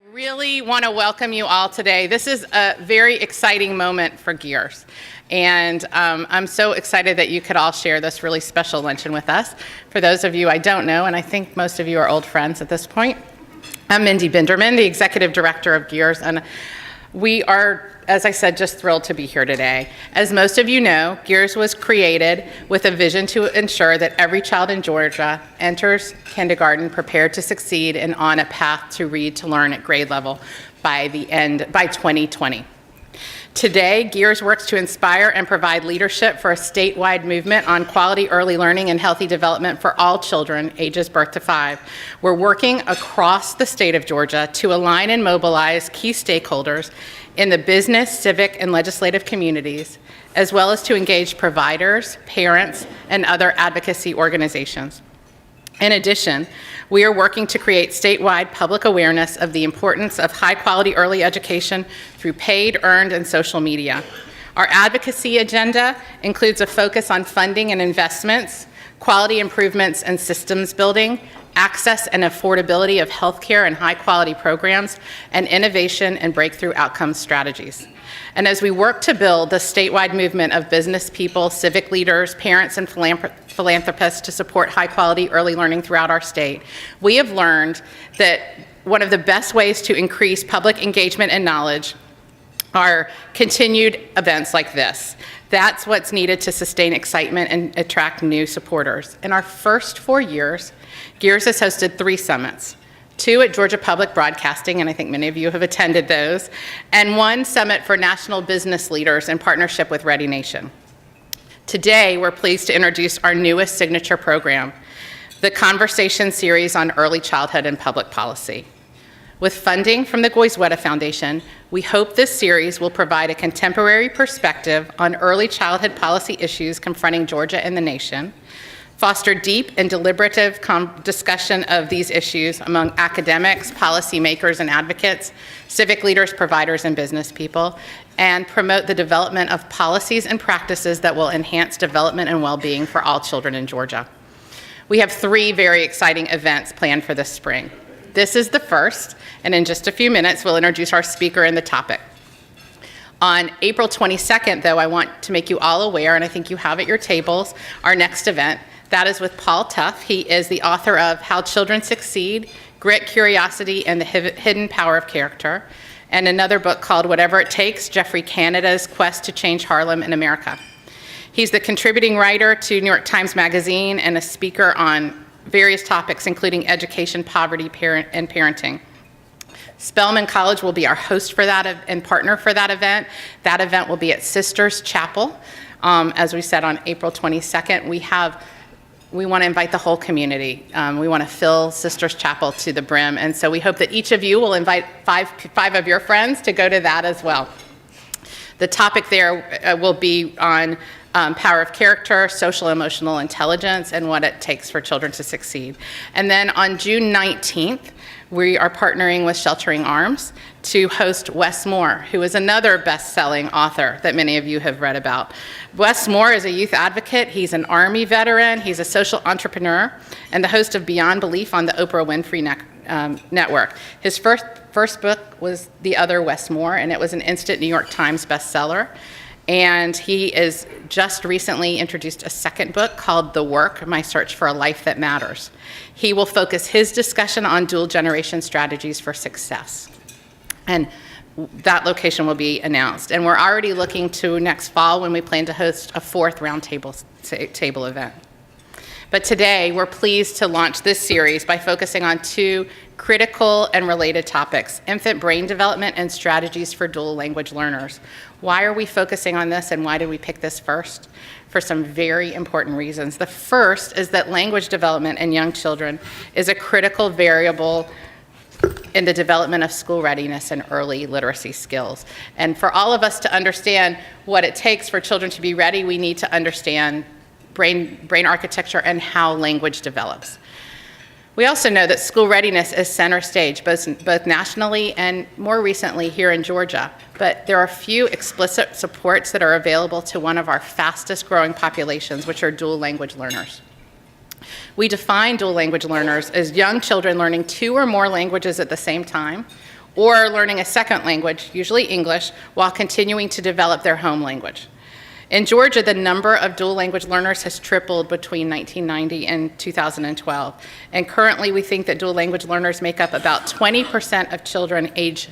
Really want to welcome you all today. This is a very exciting moment for Gears, and I'm so excited that you could all share this really special luncheon with us. For those of you I don't know, and I think most of you are old friends at this point, I'm Mindy Binderman, the Executive Director of Gears, and we are, as I said, just thrilled to be here today. As most of you know, Gears was created with a vision to ensure that every child in Georgia enters kindergarten prepared to succeed and on a path to read to learn at grade level by 2020. Today, Gears works to inspire and provide leadership for a statewide movement on quality early learning and healthy development for all children ages birth to 5. We're working across the state of Georgia to align and mobilize key stakeholders in the business, civic, and legislative communities, as well as to engage providers, parents, and other advocacy organizations. In addition, we are working to create statewide public awareness of the importance of high-quality early education through paid, earned, and social media. Our advocacy agenda includes a focus on funding and investments, quality improvements and systems building, access and affordability of healthcare and high-quality programs, and innovation and breakthrough outcome strategies. And as we work to build the statewide movement of business people, civic leaders, parents, and philanthropists to support high-quality early learning throughout our state, we have learned that one of the best ways to increase public engagement and knowledge are continued events like this. That's what's needed to sustain excitement and attract new supporters. In our first 4 years, Gears has hosted 3 summits. 2 at Georgia Public Broadcasting, and I think many of you have attended those, and 1 summit for national business leaders in partnership with Ready Nation. Today, we're pleased to introduce our newest signature program, the Conversation Series on Early Childhood and Public Policy. With funding from the Goizueta Foundation, we hope this series will provide a contemporary perspective on early childhood policy issues confronting Georgia and the nation, foster deep and deliberative discussion of these issues among academics, policymakers, and advocates, civic leaders, providers, and business people, and promote the development of policies and practices that will enhance development and well-being for all children in Georgia. We have 3 very exciting events planned for this spring. This is the first, and in just a few minutes, we'll introduce our speaker and the topic. On April 22nd, though, I want to make you all aware, and I think you have at your tables, our next event. That is with Paul Tough. He is the author of How Children Succeed, Grit, Curiosity, and the Hidden Power of Character, and another book called Whatever It Takes, Jeffrey Canada's Quest to Change Harlem in America. He's the contributing writer to New York Times Magazine and a speaker on various topics, including education, poverty, and parenting. Spelman College will be our host for that and partner for that event. That event will be at Sisters Chapel, as we said, on April 22nd. We want to invite the whole community. We want to fill Sisters Chapel to the brim, and so we hope that each of you will invite five of your friends to go to that as well. The topic there will be on power of character, social emotional intelligence, and what it takes for children to succeed. And then on June 19th, we are partnering with Sheltering Arms to host Wes Moore, who is another best-selling author that many of you have read about. Wes Moore is a youth advocate. He's an Army veteran. He's a social entrepreneur and the host of Beyond Belief on the Oprah Winfrey Network. His first book was The Other Wes Moore, and it was an instant New York Times bestseller. And he is just recently introduced a second book called The Work, My Search for a Life That Matters. He will focus his discussion on dual generation strategies for success. And that location will be announced. And we're already looking to next fall when we plan to host a 4th roundtable event. But today, we're pleased to launch this series by focusing on 2 critical and related topics: infant brain development and strategies for dual language learners. Why are we focusing on this, and why did we pick this first? For some very important reasons. The first is that language development in young children is a critical variable in the development of school readiness and early literacy skills. And for all of us to understand what it takes for children to be ready, we need to understand brain architecture and how language develops. We also know that school readiness is center stage, both nationally and more recently here in Georgia. But there are few explicit supports that are available to one of our fastest growing populations, which are dual language learners. We define dual language learners as young children learning 2 or more languages at the same time, or learning a second language, usually English, while continuing to develop their home language. In Georgia, the number of dual language learners has tripled between 1990 and 2012. And currently, we think that dual language learners make up about 20% of children age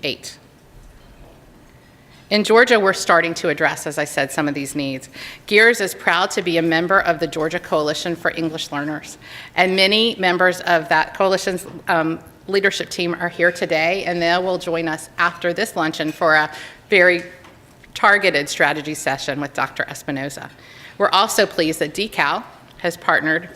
8. In Georgia, we're starting to address, as I said, some of these needs. GEARS is proud to be a member of the Georgia Coalition for English Learners. And many members of that coalition's leadership team are here today, and they will join us after this luncheon for a very targeted strategy session with Dr. Espinosa. We're also pleased that DECAL has partnered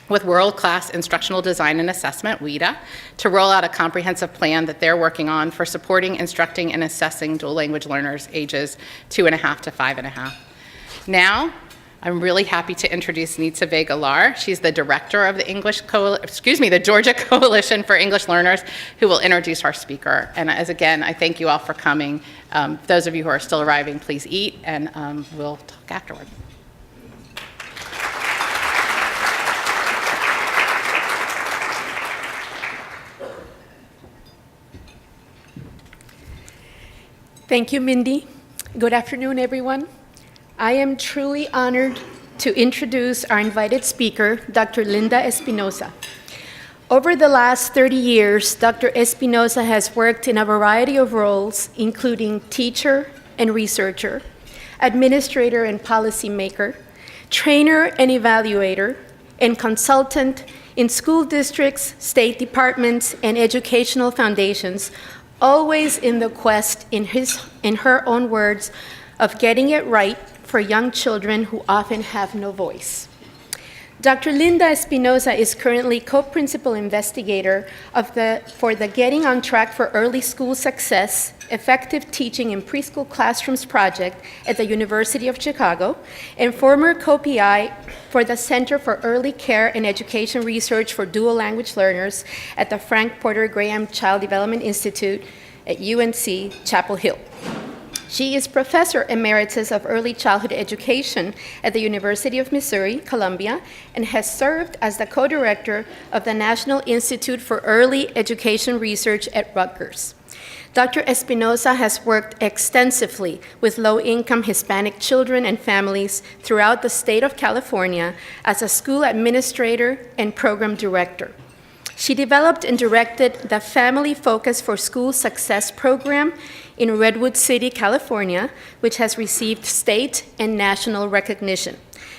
with World-Class Instructional Design and Assessment, WIDA, to roll out a comprehensive plan that they're working on for supporting, instructing, and assessing dual language learners ages 2.5 to 5.5. Now, I'm really happy to introduce Nitsa Vega-Lar. She's the director of the Georgia Coalition for English Learners, who will introduce our speaker. And again, I thank you all for coming. Those of you who are still arriving, please eat, and we'll talk afterward. Thank you, Mindy. Good afternoon, everyone. I am truly honored to introduce our invited speaker, Dr. Linda Espinosa. Over the last 30 years, Dr. Espinosa has worked in a variety of roles, including teacher and researcher, administrator and policymaker, trainer and evaluator, and consultant in school districts, state departments, and educational foundations, always in the quest, in her own words, of getting it right for young children who often have no voice. Dr. Linda Espinosa is currently co-principal investigator for the Getting on Track for Early School Success, Effective Teaching in Preschool Classrooms project at the University of Chicago, and former co-PI for the Center for Early Care and Education Research for Dual Language Learners at the Frank Porter Graham Child Development Institute at UNC Chapel Hill. She is Professor Emeritus of Early Childhood Education at the University of Missouri, Columbia, and has served as the co-director of the National Institute for Early Education Research at Rutgers. Dr. Espinosa has worked extensively with low-income Hispanic children and families throughout the state of California as a school administrator and program director. She developed and directed the Family Focus for School Success program in Redwood City, California, which has received state and national recognition.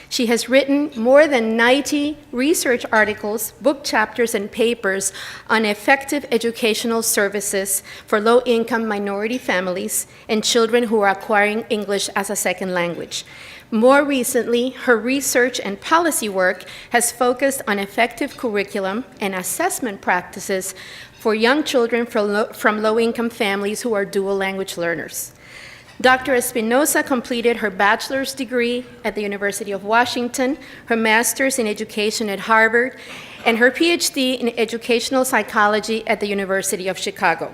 She has written more than 90 research articles, book chapters, and papers on effective educational services for low-income minority families and children who are acquiring English as a second language. More recently, her research and policy work has focused on effective curriculum and assessment practices for young children from low-income families who are dual language learners. Dr. Espinosa completed her bachelor's degree at the University of Washington, her master's in education at Harvard, and her PhD in educational psychology at the University of Chicago.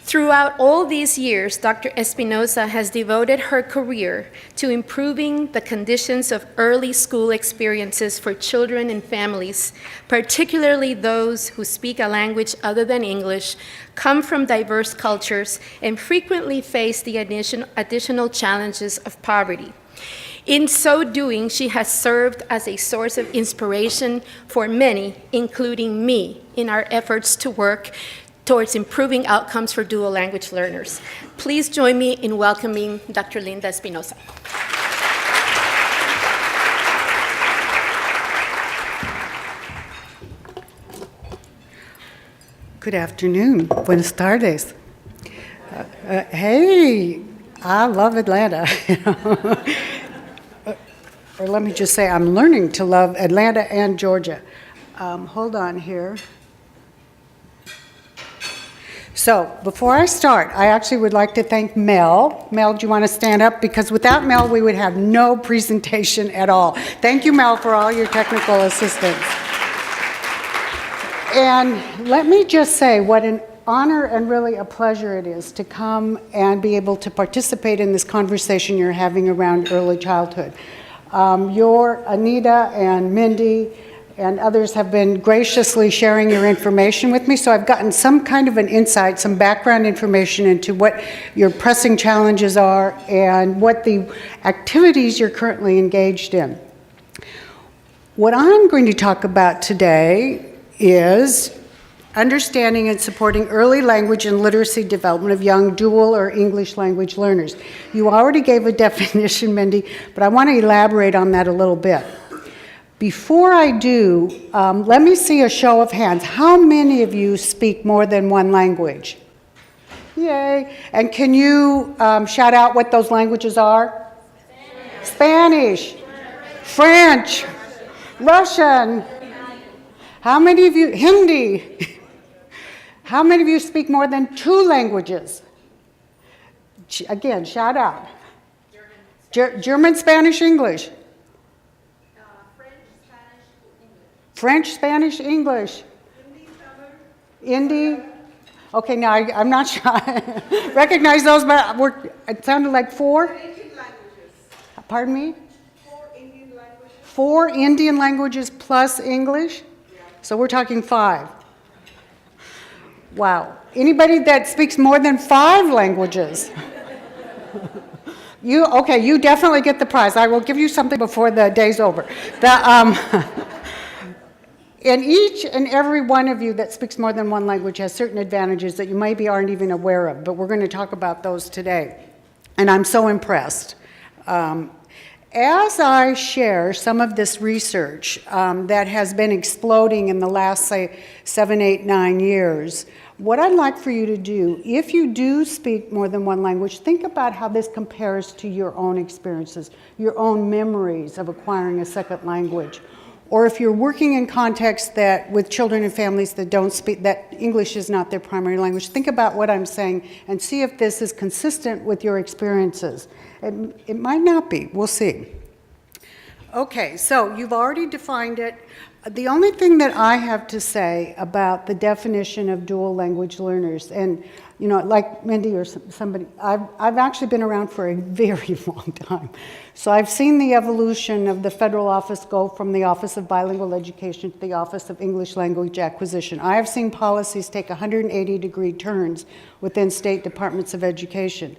Throughout all these years, Dr. Espinosa has devoted her career to improving the conditions of early school experiences for children and families, particularly those who speak a language other than English, come from diverse cultures, and frequently face the additional challenges of poverty. In so doing, she has served as a source of inspiration for many, including me, in our efforts to work towards improving outcomes for dual language learners. Please join me in welcoming Dr. Linda Espinosa. Good afternoon. Buenas tardes. Hey, I love Atlanta. Or let me just say, I'm learning to love Atlanta and Georgia. Hold on here. So before I start, I actually would like to thank Mel. Mel, do you want to stand up? Because without Mel, we would have no presentation at all. Thank you, Mel, for all your technical assistance. And let me just say what an honor and really a pleasure it is to come and be able to participate in this conversation you're having around early childhood. Anita and Mindy and others have been graciously sharing your information with me, so I've gotten some kind of an insight, some background information into what your pressing challenges are and what the activities you're currently engaged in. What I'm going to talk about today is understanding and supporting early language and literacy development of young dual or English language learners. You already gave a definition, Mindy, but I want to elaborate on that a little bit. Before I do, let me see a show of hands. How many of you speak more than one language? Yay. And can you shout out what those languages are? Spanish, French, Russian. How many of you, Hindi? How many of you speak more than 2 languages? Again, shout out. German, Spanish, English. French, Spanish, English. Hindi. Okay, now I'm not sure. I recognize those, but it sounded like 4. Indian languages. Pardon me? 4 Indian languages. 4 Indian languages plus English? Yeah. So we're talking 5. Wow. Anybody that speaks more than 5 languages? You definitely get the prize. I will give you something before the day's over. And each and every one of you that speaks more than one language has certain advantages that you maybe aren't even aware of, but we're going to talk about those today. And I'm so impressed. As I share some of this research that has been exploding in the last, say, 7, 8, 9 years, what I'd like for you to do, if you do speak more than one language, think about how this compares to your own experiences, your own memories of acquiring a second language. Or if you're working in contexts that with children and families that don't speak, that English is not their primary language, think about what I'm saying and see if this is consistent with your experiences. It might not be, we'll see. Okay, so you've already defined it. The only thing that I have to say about the definition of dual language learners, and like Mindy or somebody, I've actually been around for a very long time. So I've seen the evolution of the federal office go from the Office of Bilingual Education to the Office of English Language Acquisition. I have seen policies take 180-degree turns within state departments of education.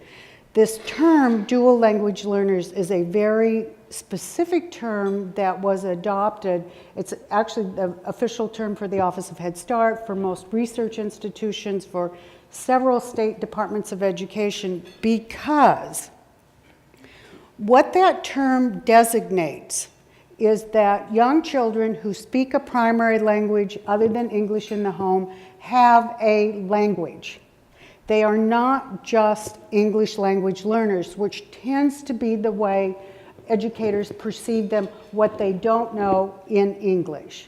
This term, dual language learners, is a very specific term that was adopted. It's actually the official term for the Office of Head Start, for most research institutions, for several state departments of education, because what that term designates is that young children who speak a primary language other than English in the home have a language. They are not just English language learners, which tends to be the way educators perceive them, what they don't know in English.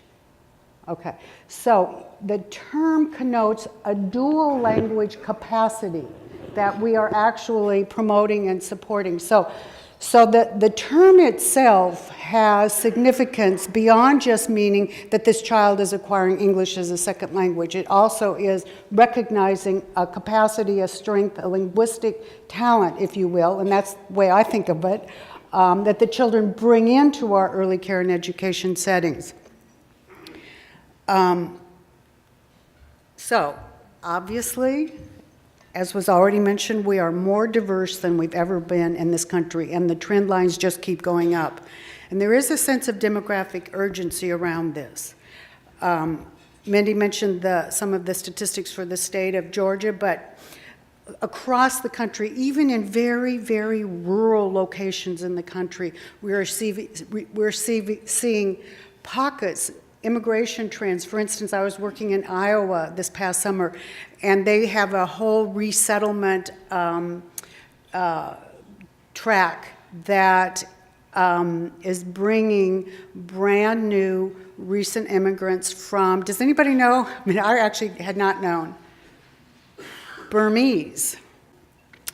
Okay, so the term connotes a dual language capacity that we are actually promoting and supporting. So the term itself has significance beyond just meaning that this child is acquiring English as a second language. It also is recognizing a capacity, a strength, a linguistic talent, if you will, and that's the way I think of it, that the children bring into our early care and education settings. So, obviously, as was already mentioned, we are more diverse than we've ever been in this country, and the trend lines just keep going up. And there is a sense of demographic urgency around this. Mindy mentioned some of the statistics for the state of Georgia, but across the country, even in very, very rural locations in the country, we're seeing pockets, immigration trends. For instance, I was working in Iowa this past summer, and they have a whole resettlement track that is bringing brand new recent immigrants from, does anybody know? I mean, I actually had not known. Burmese.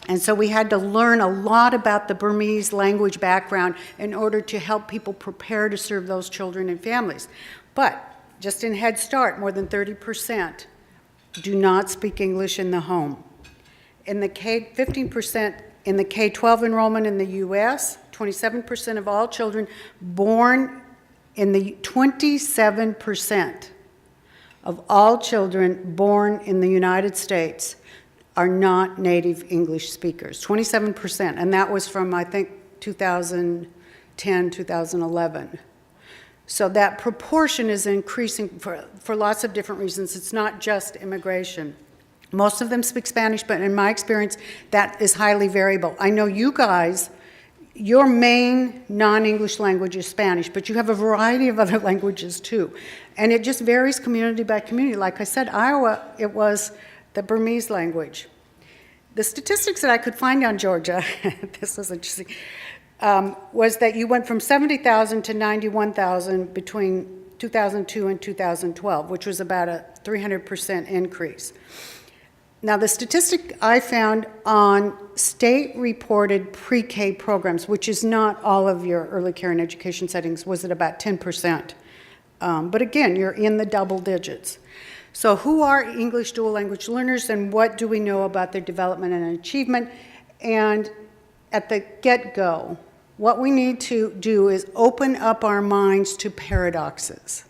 And so we had to learn a lot about the Burmese language background in order to help people prepare to serve those children and families. But just in Head Start, more than 30% do not speak English in the home. In the 15% in the K-12 enrollment in the U.S., 27% of all children born in the 27% of all children born in the United States are not native English speakers, 27%, and that was from, I think, 2010, 2011. So that proportion is increasing for lots of different reasons. It's not just immigration. Most of them speak Spanish, but in my experience, that is highly variable. I know you guys, your main non-English language is Spanish, but you have a variety of other languages too. And it just varies community by community. Like I said, Iowa, it was the Burmese language. The statistics that I could find on Georgia, this was interesting, was that you went from 70,000 to 91,000 between 2002 and 2012, which was about a 300% increase. Now, the statistic I found on state-reported pre-K programs, which is not all of your early care and education settings, was at about 10%. But again, you're in the double digits. So who are English dual language learners, and what do we know about their development and achievement? And at the get-go, what we need to do is open up our minds to paradoxes.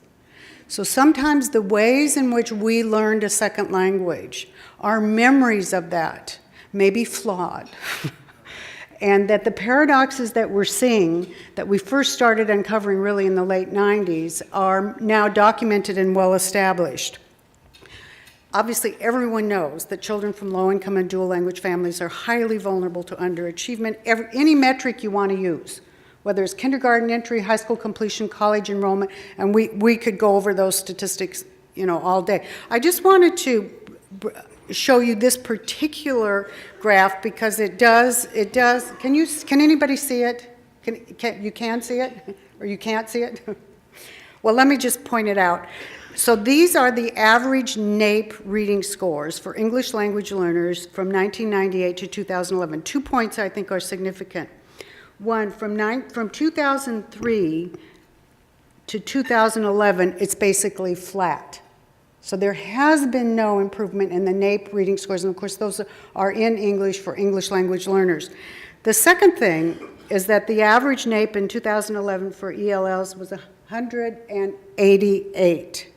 So sometimes the ways in which we learned a second language, our memories of that may be flawed. And that the paradoxes that we're seeing, that we first started uncovering really in the late 90s, are now documented and well established. Obviously, everyone knows that children from low-income and dual-language families are highly vulnerable to underachievement. Any metric you want to use, whether it's kindergarten entry, high school completion, college enrollment, and we could go over those statistics, all day. I just wanted to show you this particular graph because it does. Can anybody see it? You can see it, or you can't see it? Well, let me just point it out. So these are the average NAEP reading scores for English language learners from 1998 to 2011. 2 points I think are significant. One, from 2003 to 2011, it's basically flat. So there has been no improvement in the NAEP reading scores, and of course those are in English for English language learners. The second thing is that the average NAEP in 2011 for ELLs was 188.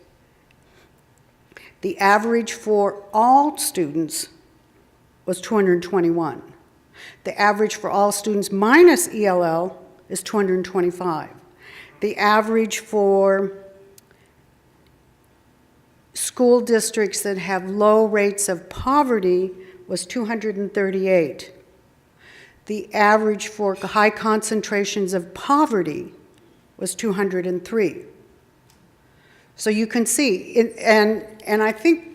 The average for all students was 221. The average for all students minus ELL is 225. The average for school districts that have low rates of poverty was 238. The average for high concentrations of poverty was 203. So you can see, and I think,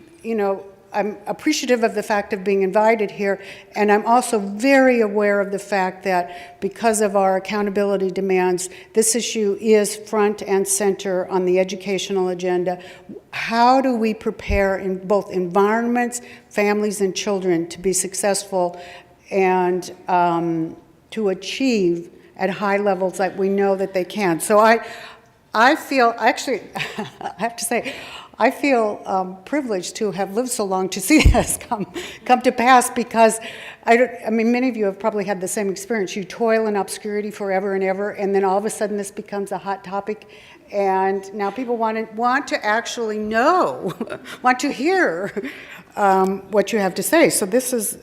I'm appreciative of the fact of being invited here, and I'm also very aware of the fact that because of our accountability demands, this issue is front and center on the educational agenda. How do we prepare in both environments, families, and children to be successful and to achieve at high levels that we know that they can? So I feel, actually, I have to say, I feel privileged to have lived so long to see this come to pass because, many of you have probably had the same experience. You toil in obscurity forever and ever, and then all of a sudden this becomes a hot topic, and now people want to actually know, want to hear what you have to say. So this is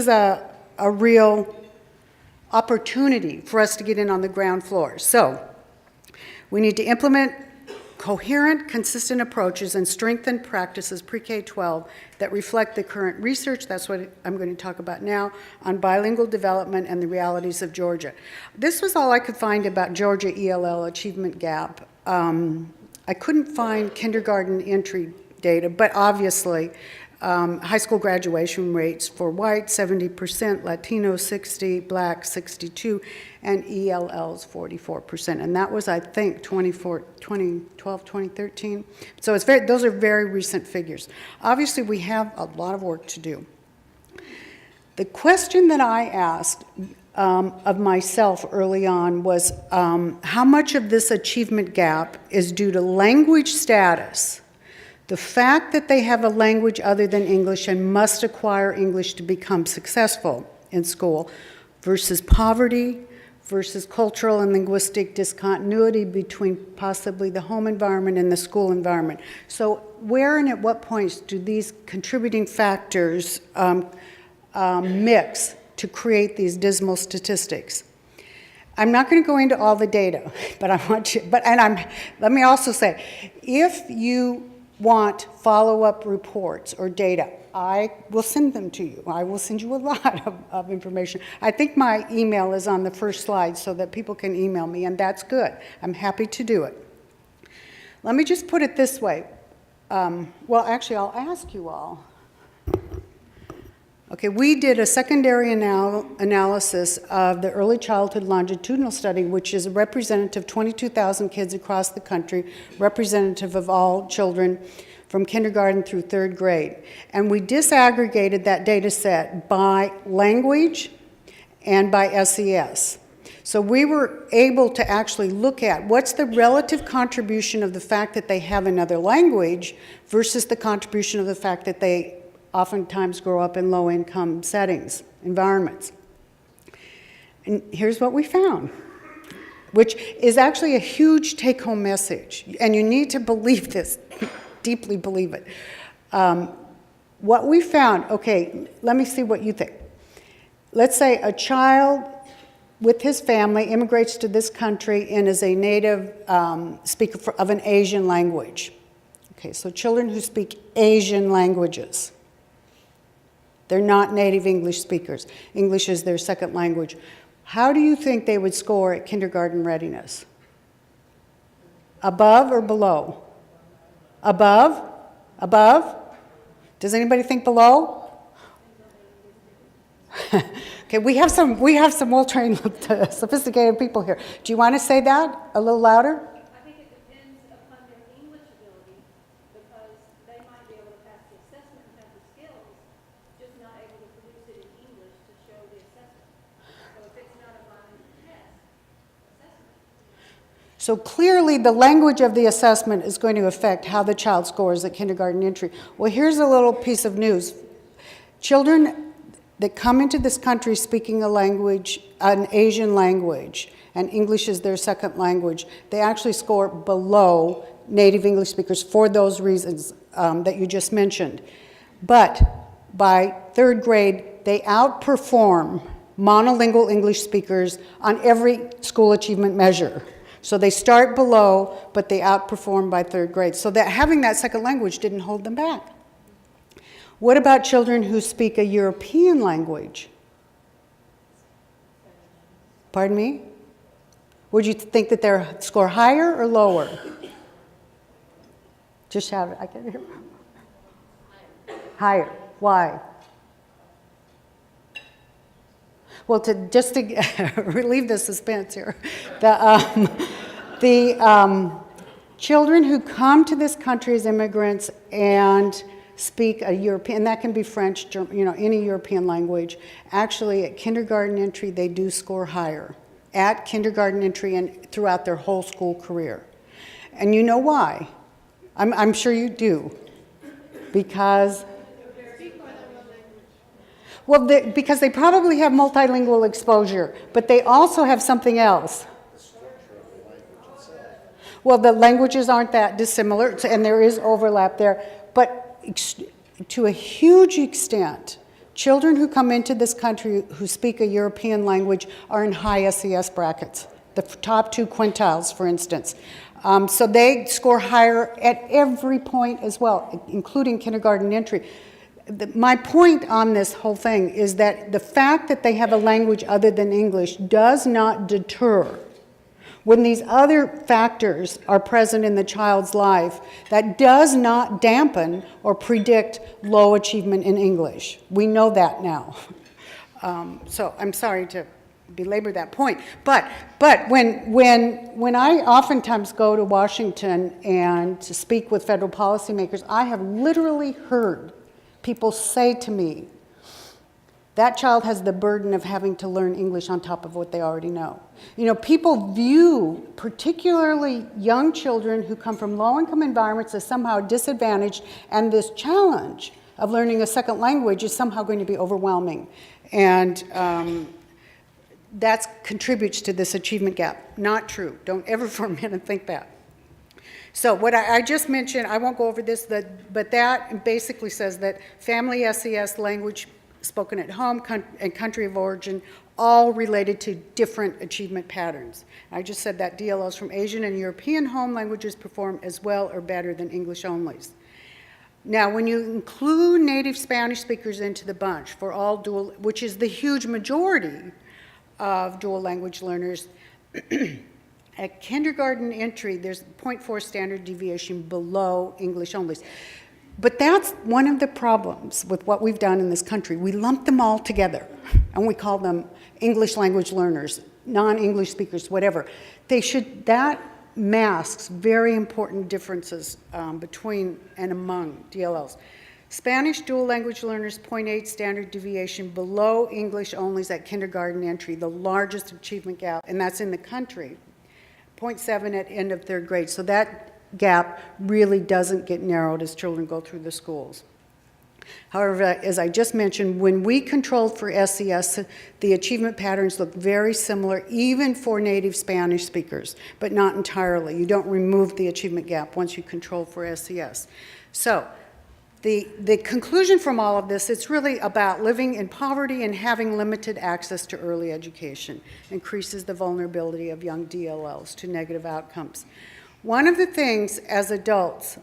a real opportunity for us to get in on the ground floor. So we need to implement coherent, consistent approaches and strengthen practices pre-K-12 that reflect the current research, that's what I'm going to talk about now, on bilingual development and the realities of Georgia. This was all I could find about Georgia ELL achievement gap. I couldn't find kindergarten entry data, but obviously high school graduation rates for white, 70%, Latino, 60%, black, 62%, and ELLs, 44%. And that was, I think, 2012, 2013. So those are very recent figures. Obviously, we have a lot of work to do. The question that I asked of myself early on was how much of this achievement gap is due to language status, the fact that they have a language other than English and must acquire English to become successful in school, versus poverty, versus cultural and linguistic discontinuity between possibly the home environment and the school environment. So where and at what points do these contributing factors mix to create these dismal statistics? I'm not going to go into all the data, but let me also say, if you want follow-up reports or data, I will send them to you. I will send you a lot of information. I think my email is on the first slide so that people can email me, and that's good. I'm happy to do it. Let me just put it this way. Well, actually, I'll ask you all. Okay, we did a secondary analysis of the early childhood longitudinal study, which is a representative of 22,000 kids across the country, representative of all children from kindergarten through third grade. And we disaggregated that data set by language and by SES. So we were able to actually look at what's the relative contribution of the fact that they have another language versus the contribution of the fact that they oftentimes grow up in low-income settings, environments. And here's what we found, which is actually a huge take-home message, and you need to believe this, deeply believe it. What we found, okay, let me see what you think. Let's say a child with his family immigrates to this country and is a native speaker of an Asian language. Okay, so children who speak Asian languages. They're not native English speakers. English is their second language. How do you think they would score at kindergarten readiness? Above or below? Above? Above? Does anybody think below? Okay, we have some well-trained, sophisticated people here. Do you want to say that a little louder? I think it depends upon their English ability, because they might be able to pass the assessment and have the skills, just not able to produce it in English to show the assessment. So if it's not a bilingual test, assessment. So clearly the language of the assessment is going to affect how the child scores at kindergarten entry. Well, here's a little piece of news. Children that come into this country speaking a language, an Asian language, and English is their second language, they actually score below native English speakers for those reasons that you just mentioned. But by third grade, they outperform monolingual English speakers on every school achievement measure. So they start below, but they outperform by third grade. So that having that second language didn't hold them back. What about children who speak a European language? Pardon me? Would you think that they score higher or lower? Just shout it. I can't hear. Higher. Why? Well, to relieve the suspense here, the children who come to this country as immigrants and speak a European, and that can be French, German, any European language, actually at kindergarten entry they do score higher at kindergarten entry and throughout their whole school career. And you know why? I'm sure you do. Because because they probably have multilingual exposure, but they also have something else. Well, the languages aren't that dissimilar, and there is overlap there, but to a huge extent, children who come into this country who speak a European language are in high SES brackets, the top 2 quintiles, for instance. So they score higher at every point as well, including kindergarten entry. My point on this whole thing is that the fact that they have a language other than English does not deter. When these other factors are present in the child's life, that does not dampen or predict low achievement in English. We know that now. So I'm sorry to belabor that point. But when I oftentimes go to Washington and to speak with federal policymakers, I have literally heard people say to me, that child has the burden of having to learn English on top of what they already know. People view particularly young children who come from low-income environments as somehow disadvantaged, and this challenge of learning a second language is somehow going to be overwhelming. And that contributes to this achievement gap. Not true. Don't ever for a minute think that. So what I just mentioned, I won't go over this, but that basically says that family SES, language spoken at home, and country of origin, all related to different achievement patterns. I just said that DLLs from Asian and European home languages perform as well or better than English onlys. Now, when you include native Spanish speakers into the bunch for all dual, which is the huge majority of dual language learners, at kindergarten entry, there's 0.4 standard deviation below English onlys. But that's one of the problems with what we've done in this country. We lump them all together, and we call them English language learners, non-English speakers, whatever. That masks very important differences between and among DLLs. Spanish dual language learners, 0.8 standard deviation below English onlys at kindergarten entry, the largest achievement gap, and that's in the country. 0.7 at end of third grade. So that gap really doesn't get narrowed as children go through the schools. However, as I just mentioned, when we controlled for SES, the achievement patterns look very similar, even for native Spanish speakers, but not entirely. You don't remove the achievement gap once you control for SES. So the conclusion from all of this, it's really about living in poverty and having limited access to early education, increases the vulnerability of young DLLs to negative outcomes. One of the things as adults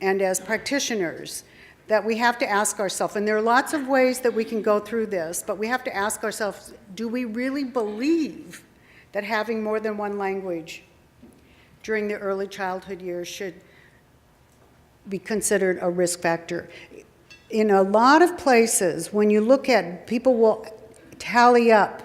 and as practitioners that we have to ask ourselves, and there are lots of ways that we can go through this, but we have to ask ourselves, do we really believe that having more than one language during the early childhood years should be considered a risk factor? In a lot of places, when you look at, people will tally up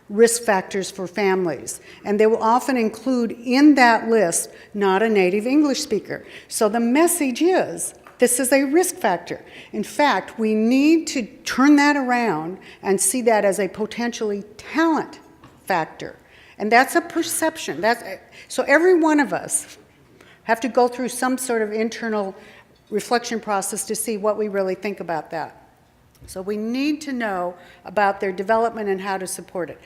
risk factors for families, and they will often include in that list not a native English speaker. So the message is, this is a risk factor. In fact, we need to turn that around and see that as a potentially talent factor. And that's a perception. So every one of us have to go through some sort of internal reflection process to see what we really think about that. So we need to know about their development and how to support it.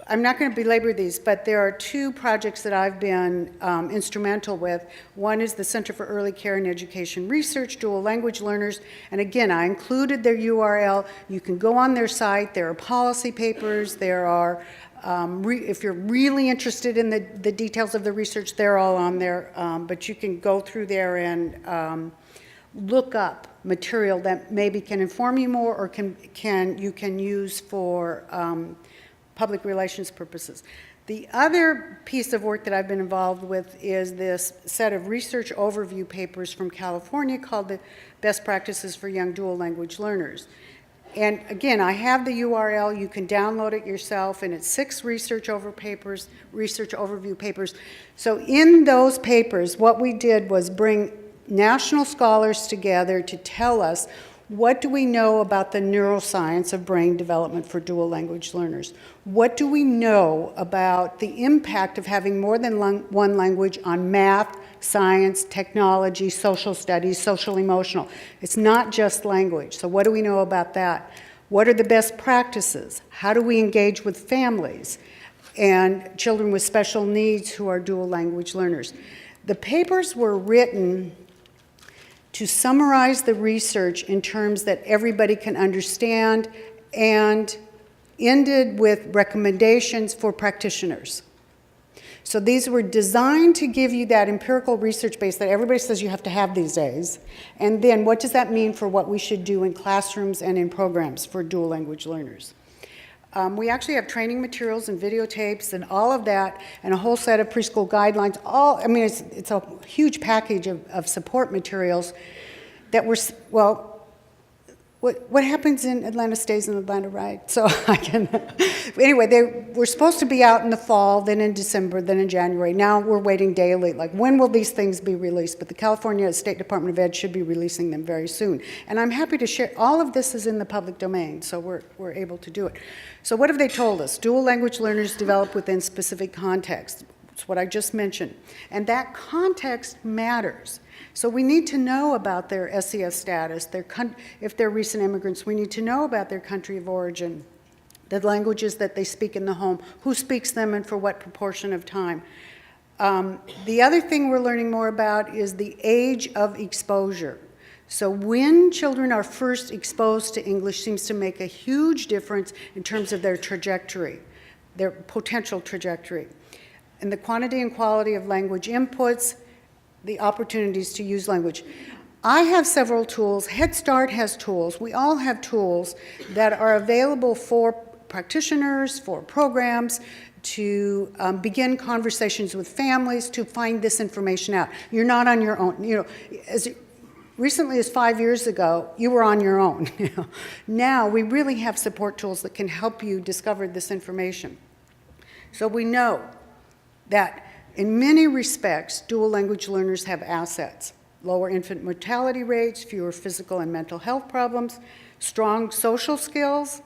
I'm not going to belabor these, but there are two projects that I've been instrumental with. One is the Center for Early Care and Education Research, dual language learners. And again, I included their URL. You can go on their site. There are policy papers. There are, if you're really interested in the details of the research, they're all on there. But you can go through there and look up material that maybe can inform you more or you can use for public relations purposes. The other piece of work that I've been involved with is this set of research overview papers from California called the Best Practices for Young Dual Language Learners. And again, I have the URL. You can download it yourself, and it's 6 research overview papers. So in those papers, what we did was bring national scholars together to tell us, what do we know about the neuroscience of brain development for dual language learners? What do we know about the impact of having more than one language on math, science, technology, social studies, social emotional? It's not just language. So what do we know about that? What are the best practices? How do we engage with families and children with special needs who are dual language learners? The papers were written to summarize the research in terms that everybody can understand and ended with recommendations for practitioners. So these were designed to give you that empirical research base that everybody says you have to have these days. And then what does that mean for what we should do in classrooms and in programs for dual language learners? We actually have training materials and videotapes and all of that, and a whole set of preschool guidelines. It's a huge package of support materials that were, well, what happens in Atlanta stays in Atlanta, right? So anyway, they were supposed to be out in the fall, then in December, then in January. Now we're waiting daily, like when will these things be released? But the California State Department of Ed should be releasing them very soon. And I'm happy to share, all of this is in the public domain, so we're able to do it. So what have they told us? Dual language learners develop within specific contexts. It's what I just mentioned. And that context matters. So we need to know about their SES status, if they're recent immigrants. We need to know about their country of origin, the languages that they speak in the home, who speaks them and for what proportion of time. The other thing we're learning more about is the age of exposure. So when children are first exposed to English seems to make a huge difference in terms of their trajectory, their potential trajectory. And the quantity and quality of language inputs, the opportunities to use language. I have several tools. Head Start has tools. We all have tools that are available for practitioners, for programs, to begin conversations with families to find this information out. You're not on your own. You know, as recently as 5 years ago, you were on your own. Now we really have support tools that can help you discover this information. So we know that in many respects, dual language learners have assets. Lower infant mortality rates, fewer physical and mental health problems, strong social skills.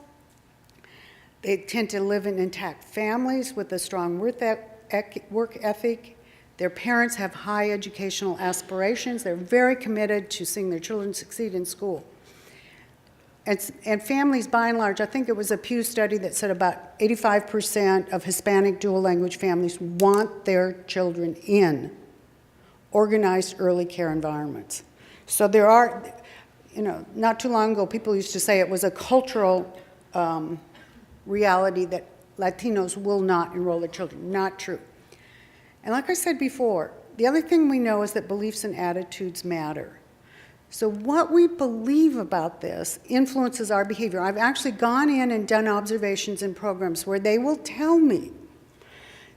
They tend to live in intact families with a strong work ethic. Their parents have high educational aspirations. They're very committed to seeing their children succeed in school. And families, by and large, I think it was a Pew study that said about 85% of Hispanic dual language families want their children in organized early care environments. So there are, you know, not too long ago, people used to say it was a cultural reality that Latinos will not enroll their children. Not true. And like I said before, the other thing we know is that beliefs and attitudes matter. So what we believe about this influences our behavior. I've actually gone in and done observations in programs where they will tell me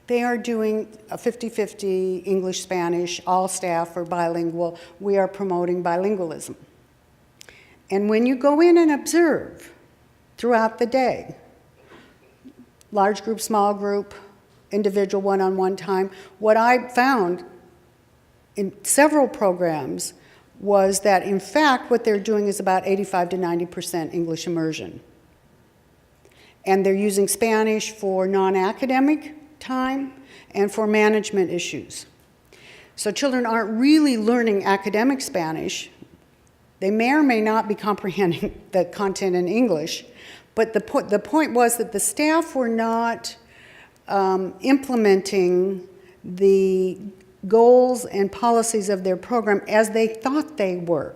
they are doing a 50-50 English-Spanish, all staff are bilingual, we are promoting bilingualism. And when you go in and observe throughout the day, large group, small group, individual one-on-one time, what I found in several programs was that, in fact, what they're doing is about 85 to 90% English immersion. And they're using Spanish for non-academic time and for management issues. So children aren't really learning academic Spanish. They may or may not be comprehending the content in English, but the point was that the staff were not implementing the goals and policies of their program as they thought they were.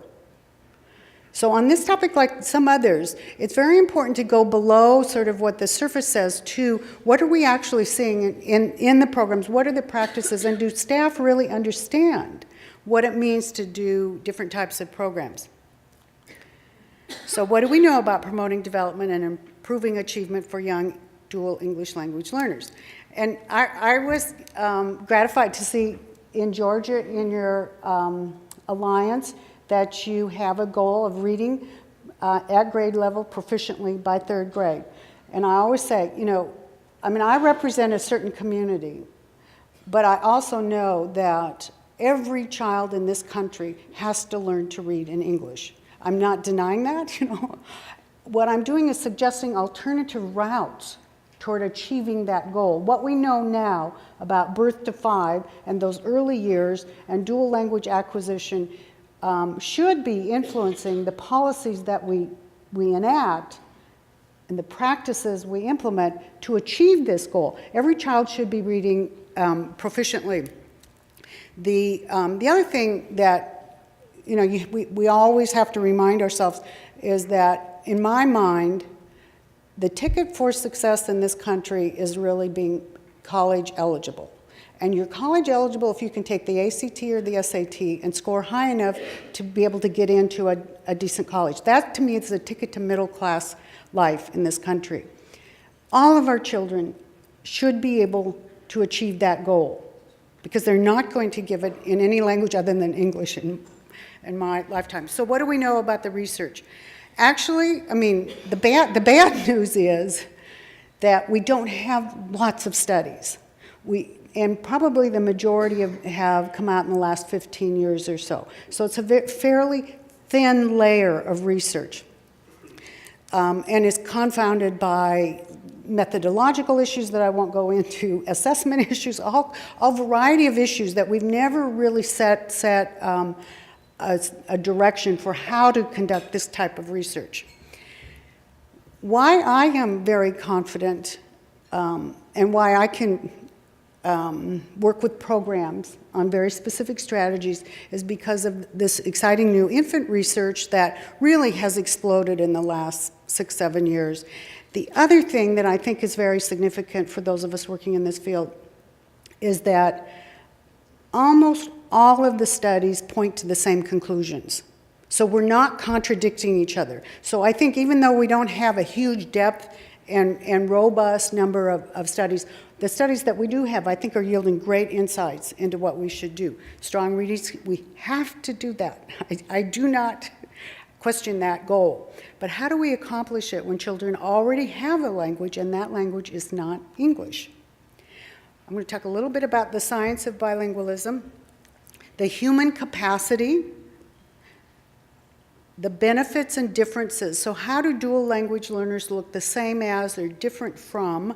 So on this topic, like some others, it's very important to go below sort of what the surface says to what are we actually seeing in the programs, what are the practices, and do staff really understand what it means to do different types of programs? So what do we know about promoting development and improving achievement for young dual English language learners? And I was gratified to see in Georgia, in your alliance, that you have a goal of reading at grade level proficiently by 3rd grade. And I always say, you know, I mean, I represent a certain community, but I also know that every child in this country has to learn to read in English. I'm not denying that, you know. What I'm doing is suggesting alternative routes toward achieving that goal. What we know now about birth to 5 and those early years and dual language acquisition should be influencing the policies that we enact and the practices we implement to achieve this goal. Every child should be reading proficiently. The other thing that, you know, we always have to remind ourselves is that, in my mind, the ticket for success in this country is really being college eligible. And you're college eligible if you can take the ACT or the SAT and score high enough to be able to get into a decent college. That, to me, is the ticket to middle class life in this country. All of our children should be able to achieve that goal because they're not going to give it in any language other than English in my lifetime. So what do we know about the research? Actually, I mean, the bad news is that we don't have lots of studies. And probably the majority have come out in the last 15 years or so. So it's a fairly thin layer of research. And is confounded by methodological issues that I won't go into, assessment issues, all variety of issues that we've never really set a direction for how to conduct this type of research. Why I am very confident and why I can work with programs on very specific strategies is because of this exciting new infant research that really has exploded in the last 6-7 years. The other thing that I think is very significant for those of us working in this field is that almost all of the studies point to the same conclusions. So we're not contradicting each other. So I think even though we don't have a huge depth and robust number of studies, the studies that we do have, I think, are yielding great insights into what we should do. Strong reading, we have to do that. I do not question that goal. But how do we accomplish it when children already have a language and that language is not English? I'm going to talk a little bit about the science of bilingualism, the human capacity, the benefits and differences. So how do dual language learners look the same as or different from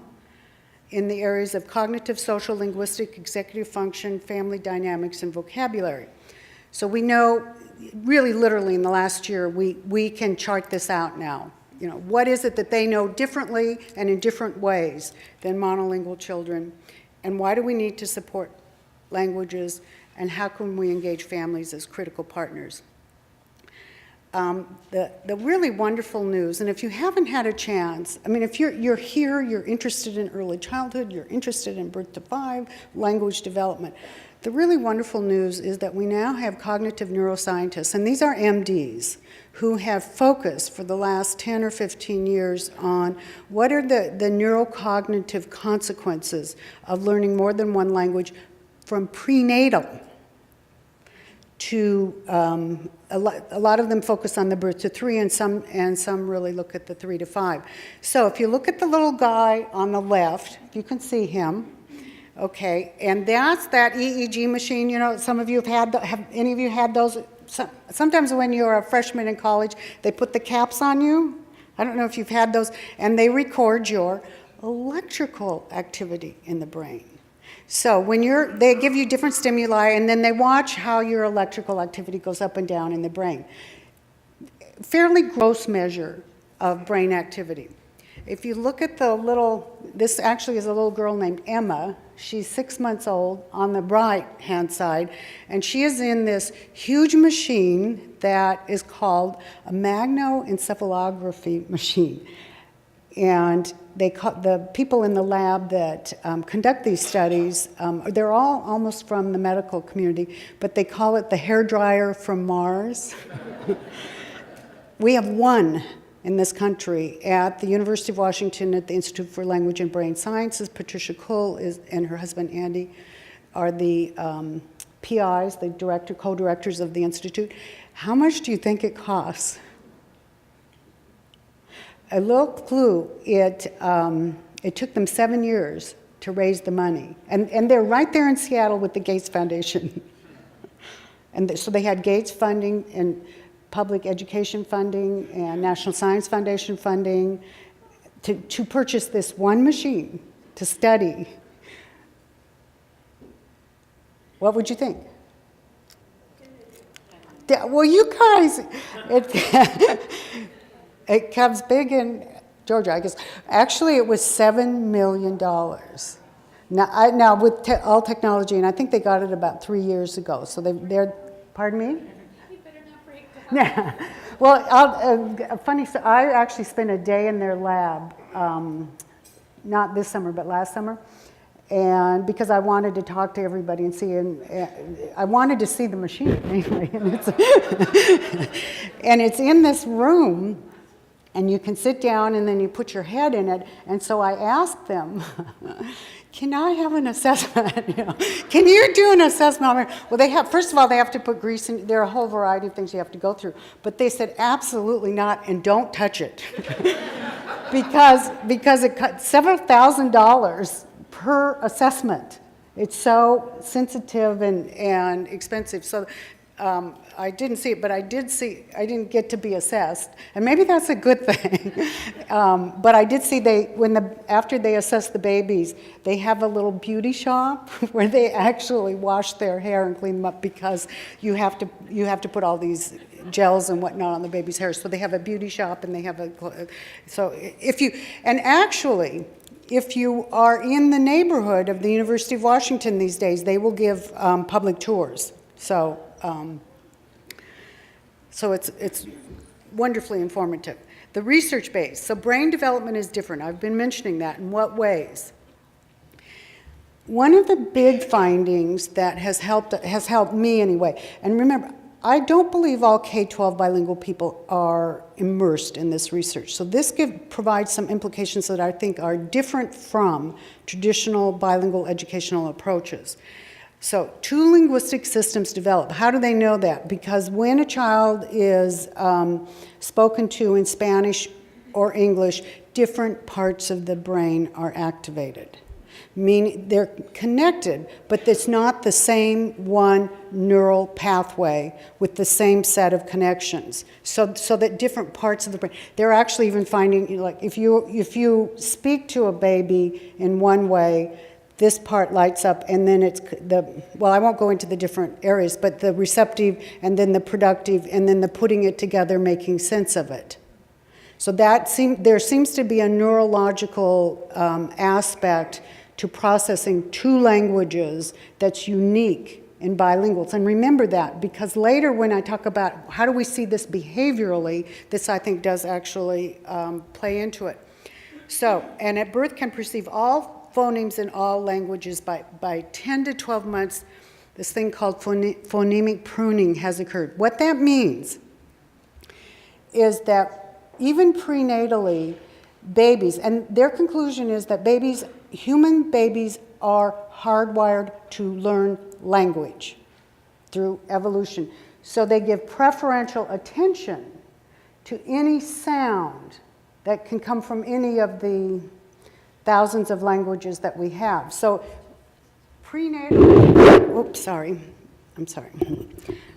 in the areas of cognitive, social, linguistic, executive function, family dynamics, and vocabulary? So we know, really literally in the last year, we can chart this out now. You know, what is it that they know differently and in different ways than monolingual children? And why do we need to support languages? And how can we engage families as critical partners? The really wonderful news, and if you haven't had a chance, I mean, if you're here, you're interested in early childhood, you're interested in birth to 5, language development. The really wonderful news is that we now have cognitive neuroscientists, and these are MDs, who have focused for the last 10 or 15 years on what are the neurocognitive consequences of learning more than one language from prenatal to a lot of them focus on the birth to 3, and some really look at the 3 to 5. So if you look at the little guy on the left, you can see him, okay, and that's that EEG machine. You know, some of you have any of you had those? Sometimes when you're a freshman in college, they put the caps on you. I don't know if you've had those, and they record your electrical activity in the brain. So when they give you different stimuli, and then they watch how your electrical activity goes up and down in the brain. Fairly gross measure of brain activity. If you look at this actually is a little girl named Emma. She's 6 months old on the right-hand side, and she is in this huge machine that is called a magnoencephalography machine. And the people in the lab that conduct these studies, they're all almost from the medical community, but they call it the hairdryer from Mars. We have one in this country at the University of Washington at the Institute for Language and Brain Sciences. Patricia Kull and her husband Andy are the PIs, the co-directors of the institute. How much do you think it costs? A little clue, it took them 7 years to raise the money. And they're right there in Seattle with the Gates Foundation. And so they had Gates funding and public education funding and National Science Foundation funding to purchase this one machine to study. What would you think? Yeah, well, you guys, it comes big in Georgia, I guess. Actually, it was $7 million. Now with all technology, and I think they got it about 3 years ago. So they're, pardon me? You better not break down. Yeah. Well, funny, so I actually spent a day in their lab, not this summer, but last summer. And because I wanted to talk to everybody and see, and I wanted to see the machine mainly. And it's in this room. And you can sit down and then you put your head in it. And so I asked them, can I have an assessment? You know, can you do an assessment? Well, first of all, they have to put grease in. There are a whole variety of things you have to go through. But they said, absolutely not, and don't touch it. because it cut several $1,000s per assessment. It's so sensitive and expensive. So I didn't see it, but I didn't get to be assessed, and maybe that's a good thing. But I did see after they assess the babies, they have a little beauty shop where they actually wash their hair and clean them up, because you have to put all these gels and whatnot on the baby's hair. So they have a beauty shop, and they have if you are in the neighborhood of the University of Washington these days, they will give public tours. So it's wonderfully informative. The research base. So brain development is different. I've been mentioning that. In what ways? One of the big findings that has helped me anyway, and remember, I don't believe all K-12 bilingual people are immersed in this research. So this provides some implications that I think are different from traditional bilingual educational approaches. So, two linguistic systems develop. How do they know that? Because when a child is spoken to in Spanish or English, different parts of the brain are activated. Meaning they're connected, but it's not the same one neural pathway with the same set of connections. So that different parts of the brain, they're actually even finding, like, if you speak to a baby in one way, this part lights up, and then I won't go into the different areas, but the receptive, and then the productive, and then the putting it together, making sense of it. So there seems to be a neurological aspect to processing two languages that's unique in bilinguals. And remember that, because later when I talk about how do we see this behaviorally, this I think does actually play into it. So, and at birth can perceive all phonemes in all languages. By 10 to 12 months, this thing called phonemic pruning has occurred. What that means is that even prenatally, babies, and their conclusion is that human babies are hardwired to learn language through evolution. So they give preferential attention to any sound that can come from any of the thousands of languages that we have. So prenatally,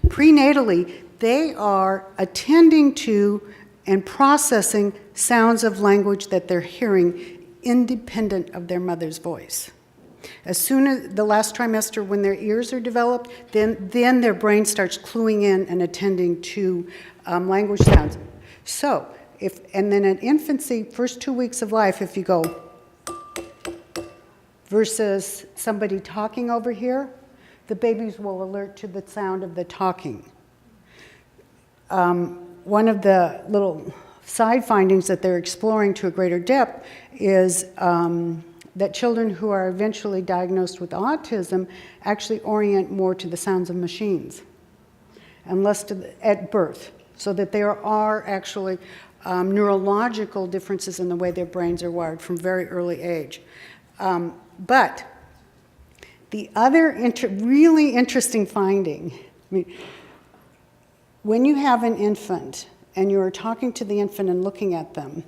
prenatally, they are attending to and processing sounds of language that they're hearing independent of their mother's voice. As soon as the last trimester, when their ears are developed, then their brain starts cluing in and attending to language sounds. So, and then in infancy, first 2 weeks of life, if you go versus somebody talking over here, the babies will alert to the sound of the talking. One of the little side findings that they're exploring to a greater depth is that children who are eventually diagnosed with autism actually orient more to the sounds of machines and less at birth, so that there are actually neurological differences in the way their brains are wired from very early age. But the other really interesting finding, when you have an infant and you're talking to the infant and looking at them,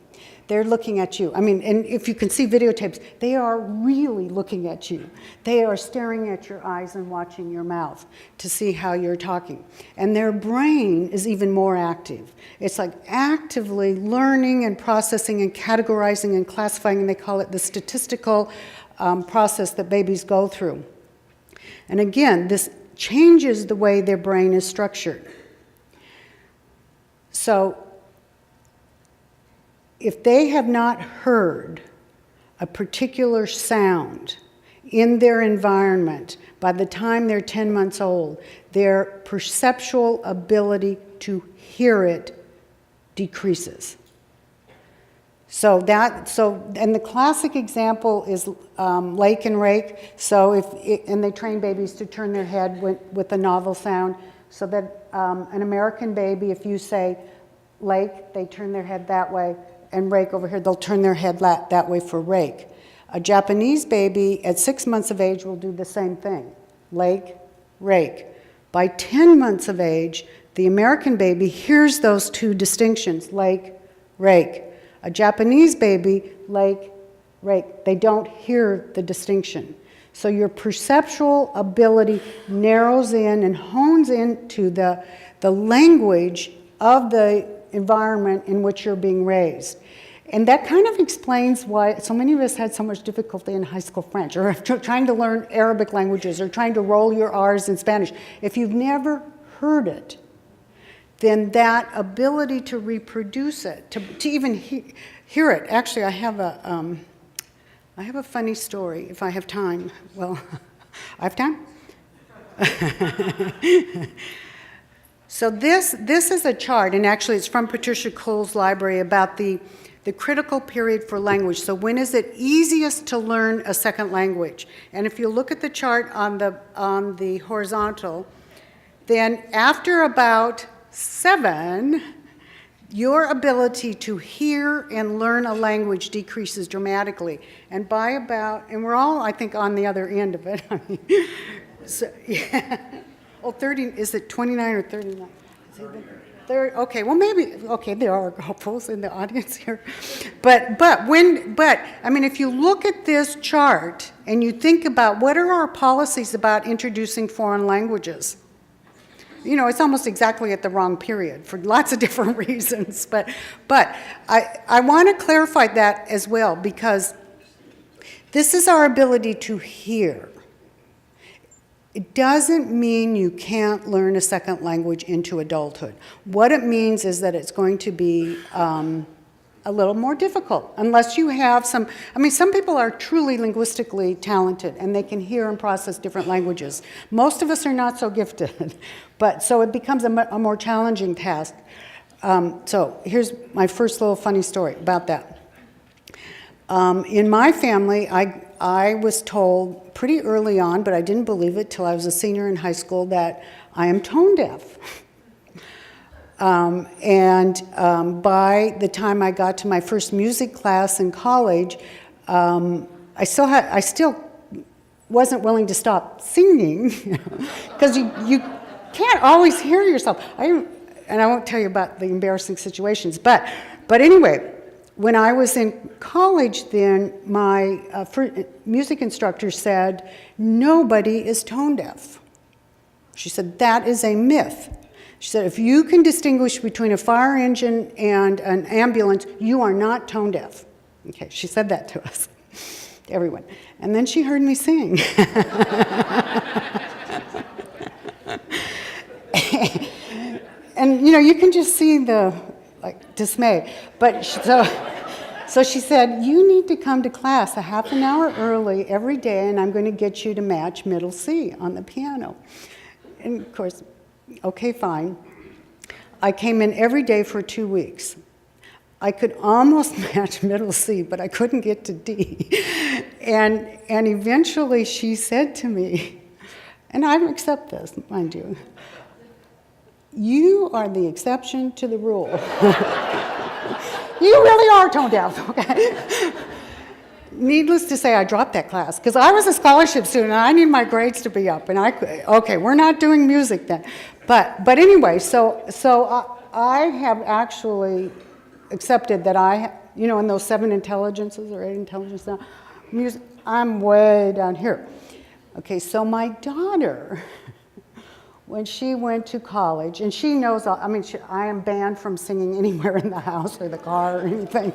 they're looking at you. And if you can see videotapes, they are really looking at you. They are staring at your eyes and watching your mouth to see how you're talking. And their brain is even more active. It's like actively learning and processing and categorizing and classifying, and they call it the statistical process that babies go through. And again, this changes the way their brain is structured. So, if they have not heard a particular sound in their environment by the time they're 10 months old, their perceptual ability to hear it decreases. And the classic example is lake and rake. And they train babies to turn their head with a novel sound, so that an American baby, if you say lake, they turn their head that way, and rake over here, they'll turn their head that way for rake. A Japanese baby at 6 months of age will do the same thing, lake, rake. By 10 months of age, the American baby hears those two distinctions, lake, rake. A Japanese baby, lake, rake, they don't hear the distinction. So your perceptual ability narrows in and hones into the language of the environment in which you're being raised. And that kind of explains why so many of us had so much difficulty in high school French, or trying to learn Arabic languages, or trying to roll your R's in Spanish. If you've never heard it, then that ability to reproduce it, to even hear it. Actually, I have a funny story, if I have time. Well, I have time? So this is a chart, and actually it's from Patricia Cole's library, about the critical period for language. So when is it easiest to learn a second language? And if you look at the chart on the horizontal, then after about 7, your ability to hear and learn a language decreases dramatically. And by about, and we're all, I think, on the other end of it. I mean, so, yeah. Oh, 30, is it 29 or 39? Is it 30? Okay, well maybe, okay, there are hopefuls in the audience here. But I mean, if you look at this chart and you think about what are our policies about introducing foreign languages, you know, it's almost exactly at the wrong period for lots of different reasons. But I want to clarify that as well, because this is our ability to hear. It doesn't mean you can't learn a second language into adulthood. What it means is that it's going to be a little more difficult, unless you have some, I mean, some people are truly linguistically talented and they can hear and process different languages. Most of us are not so gifted, but so it becomes a more challenging task. So here's my first little funny story about that. In my family, I was told pretty early on, but I didn't believe it till I was a senior in high school, that I am tone deaf. By the time I got to my first music class in college, I still wasn't willing to stop singing, because you can't always hear yourself. And I won't tell you about the embarrassing situations, but anyway, when I was in college then, my music instructor said, nobody is tone deaf. She said, that is a myth. She said, if you can distinguish between a fire engine and an ambulance, you are not tone deaf. Okay, she said that to us, to everyone. And then she heard me sing. And, you know, you can just see the, like, dismay. But so she said, you need to come to class a half an hour early every day, and I'm going to get you to match middle C on the piano. And, of course, okay, fine. I came in every day for 2 weeks. I could almost match middle C, but I couldn't get to D. And eventually she said to me, and I accept this, mind you, you are the exception to the rule. You really are tone deaf, okay? Needless to say, I dropped that class, because I was a scholarship student and I need my grades to be up. And okay, we're not doing music then. But anyway, so I have actually accepted that you know, in those 7 intelligences or 8 intelligences now, music, I'm way down here. Okay, so my daughter, when she went to college, and she knows, I mean, I am banned from singing anywhere in the house or the car or anything.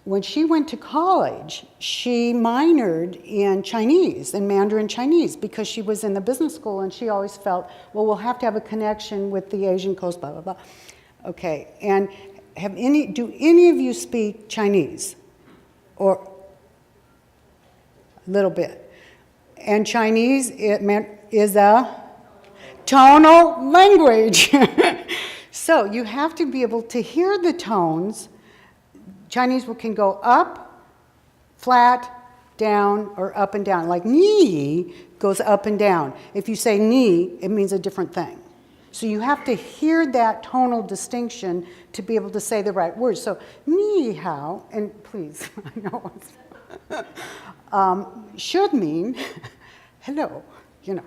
When she went to college, she minored in Chinese, in Mandarin Chinese, because she was in the business school and she always felt, well, we'll have to have a connection with the Asian coast, blah, blah, blah. Okay, and do any of you speak Chinese? Or a little bit. And Chinese is a tonal language. So you have to be able to hear the tones. Chinese can go up, flat, down, or up and down. Like ni goes up and down. If you say ni, it means a different thing. So you have to hear that tonal distinction to be able to say the right words. So ni hao, and please, I know it's should mean hello, you know.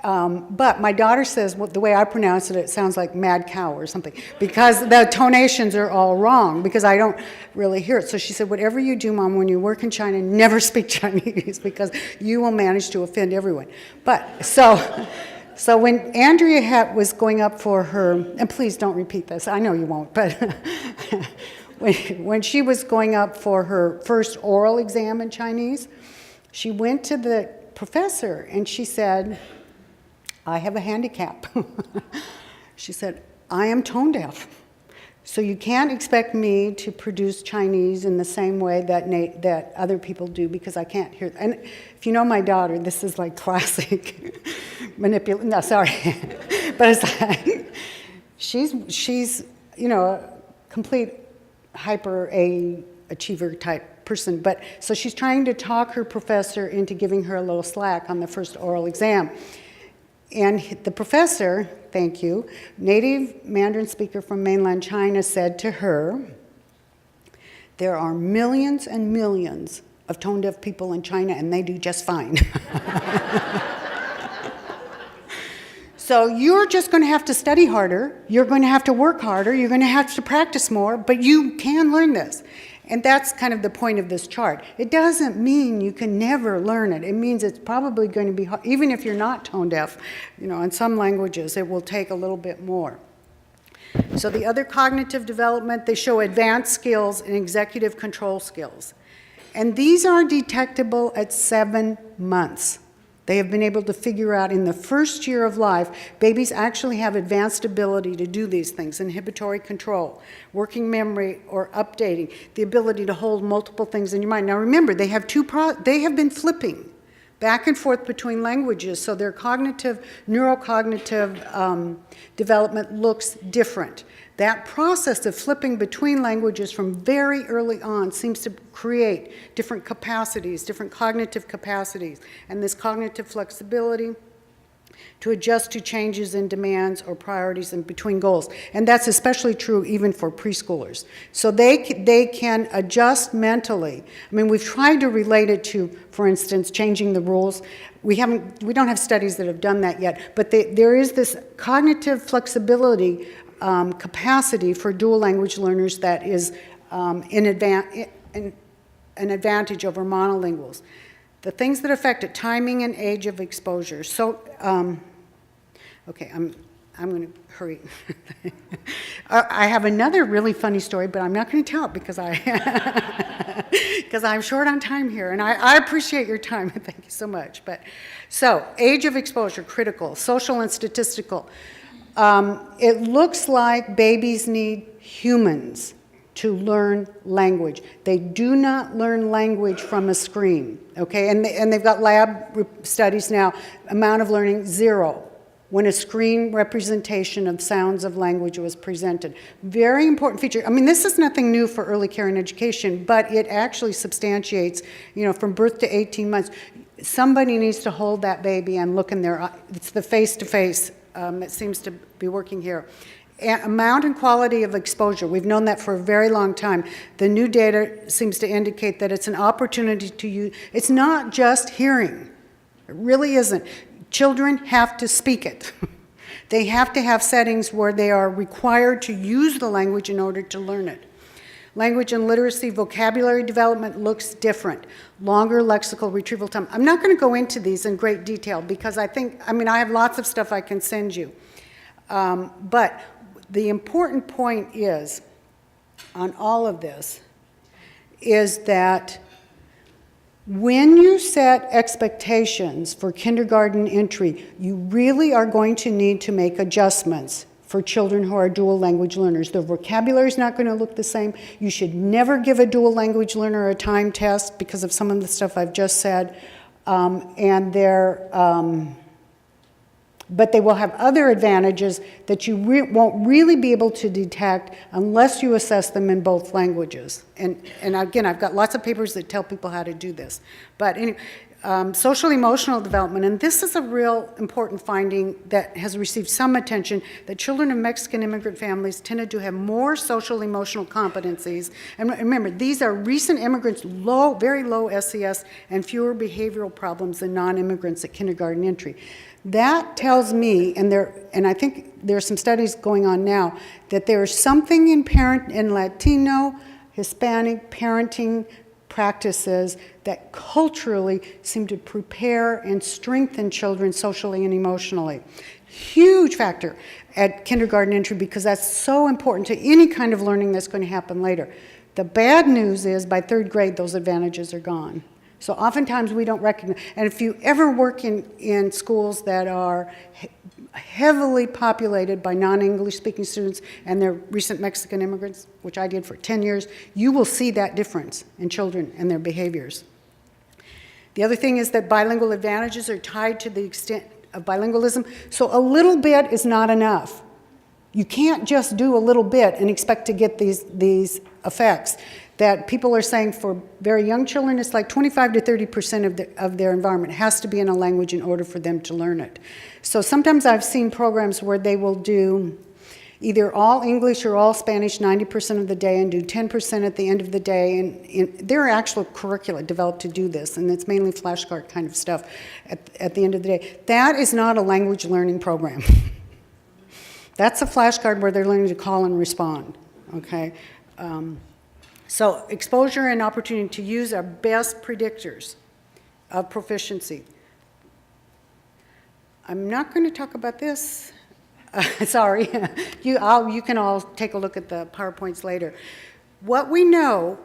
But my daughter says, well, the way I pronounce it, it sounds like mad cow or something, because the tonations are all wrong, because I don't really hear it. So she said, whatever you do, Mom, when you work in China, never speak Chinese, because you will manage to offend everyone. But, so when Andrea was going up for her, and please don't repeat this, I know you won't, but when she was going up for her first oral exam in Chinese, she went to the professor and she said, I have a handicap. She said, I am tone deaf. So you can't expect me to produce Chinese in the same way that other people do, because I can't hear. And if you know my daughter, this is like classic manipulation. No, sorry. But it's like, she's a complete hyper A achiever type person. But so she's trying to talk her professor into giving her a little slack on the first oral exam. And the professor, thank you, native Mandarin speaker from mainland China, said to her, there are millions and millions of tone-deaf people in China, and they do just fine. So you're just going to have to study harder, you're going to have to work harder, you're going to have to practice more, but you can learn this. And that's kind of the point of this chart. It doesn't mean you can never learn it. It means it's probably going to be hard, even if you're not tone deaf. In some languages, it will take a little bit more. So the other cognitive development, they show advanced skills and executive control skills. And these are detectable at 7 months. They have been able to figure out in the first year of life, babies actually have advanced ability to do these things: inhibitory control, working memory or updating, the ability to hold multiple things in your mind. Now remember, they have been flipping back and forth between languages, so their neurocognitive development looks different. That process of flipping between languages from very early on seems to create different capacities, different cognitive capacities, and this cognitive flexibility to adjust to changes in demands or priorities and between goals. And that's especially true even for preschoolers. So they can adjust mentally. I mean, we've tried to relate it to, for instance, changing the rules. We don't have studies that have done that yet, but there is this cognitive flexibility capacity for dual language learners that is an advantage over monolinguals. The things that affect it: timing and age of exposure. So, okay, I'm going to hurry. I have another really funny story, but I'm not going to tell it because I'm short on time here, and I appreciate your time. Thank you so much. So, age of exposure, critical, social and statistical. It looks like babies need humans to learn language. They do not learn language from a screen, okay? And they've got lab studies now, amount of learning, 0, when a screen representation of sounds of language was presented. Very important feature. I mean, this is nothing new for early care and education, but it actually substantiates, from birth to 18 months. Somebody needs to hold that baby and look in their eye. It's the face-to-face that seems to be working here. Amount and quality of exposure, we've known that for a very long time. The new data seems to indicate that it's an opportunity to use. It's not just hearing. It really isn't. Children have to speak it. They have to have settings where they are required to use the language in order to learn it. Language and literacy, vocabulary development looks different. Longer lexical retrieval time. I'm not going to go into these in great detail because I have lots of stuff I can send you. But the important point is, on all of this, is that when you set expectations for kindergarten entry, you really are going to need to make adjustments for children who are dual language learners. Their vocabulary is not going to look the same. You should never give a dual language learner a time test because of some of the stuff I've just said. But they will have other advantages that you won't really be able to detect unless you assess them in both languages. And again, I've got lots of papers that tell people how to do this. But anyway, Social emotional development, and this is a real important finding that has received some attention, that children of Mexican immigrant families tended to have more social emotional competencies. And remember, these are recent immigrants, very low SES, and fewer behavioral problems than non-immigrants at kindergarten entry. That tells me, and I think there are some studies going on now, that there is something in Latino, Hispanic parenting practices that culturally seem to prepare and strengthen children socially and emotionally. Huge factor at kindergarten entry because that's so important to any kind of learning that's going to happen later. The bad news is by third grade, those advantages are gone. So oftentimes we don't recognize, and if you ever work in schools that are heavily populated by non-English speaking students and they're recent Mexican immigrants, which I did for 10 years, you will see that difference in children and their behaviors. The other thing is that bilingual advantages are tied to the extent of bilingualism, so a little bit is not enough. You can't just do a little bit and expect to get these effects. That people are saying for very young children, it's like 25 to 30% of their environment has to be in a language in order for them to learn it. So sometimes I've seen programs where they will do either all English or all Spanish 90% of the day and do 10% at the end of the day. And there are actual curricula developed to do this, and it's mainly flashcard kind of stuff at the end of the day. That is not a language learning program. That's a flashcard where they're learning to call and respond, okay? So exposure and opportunity to use are best predictors of proficiency. I'm not going to talk about this. Sorry. You can all take a look at the PowerPoints later. What we know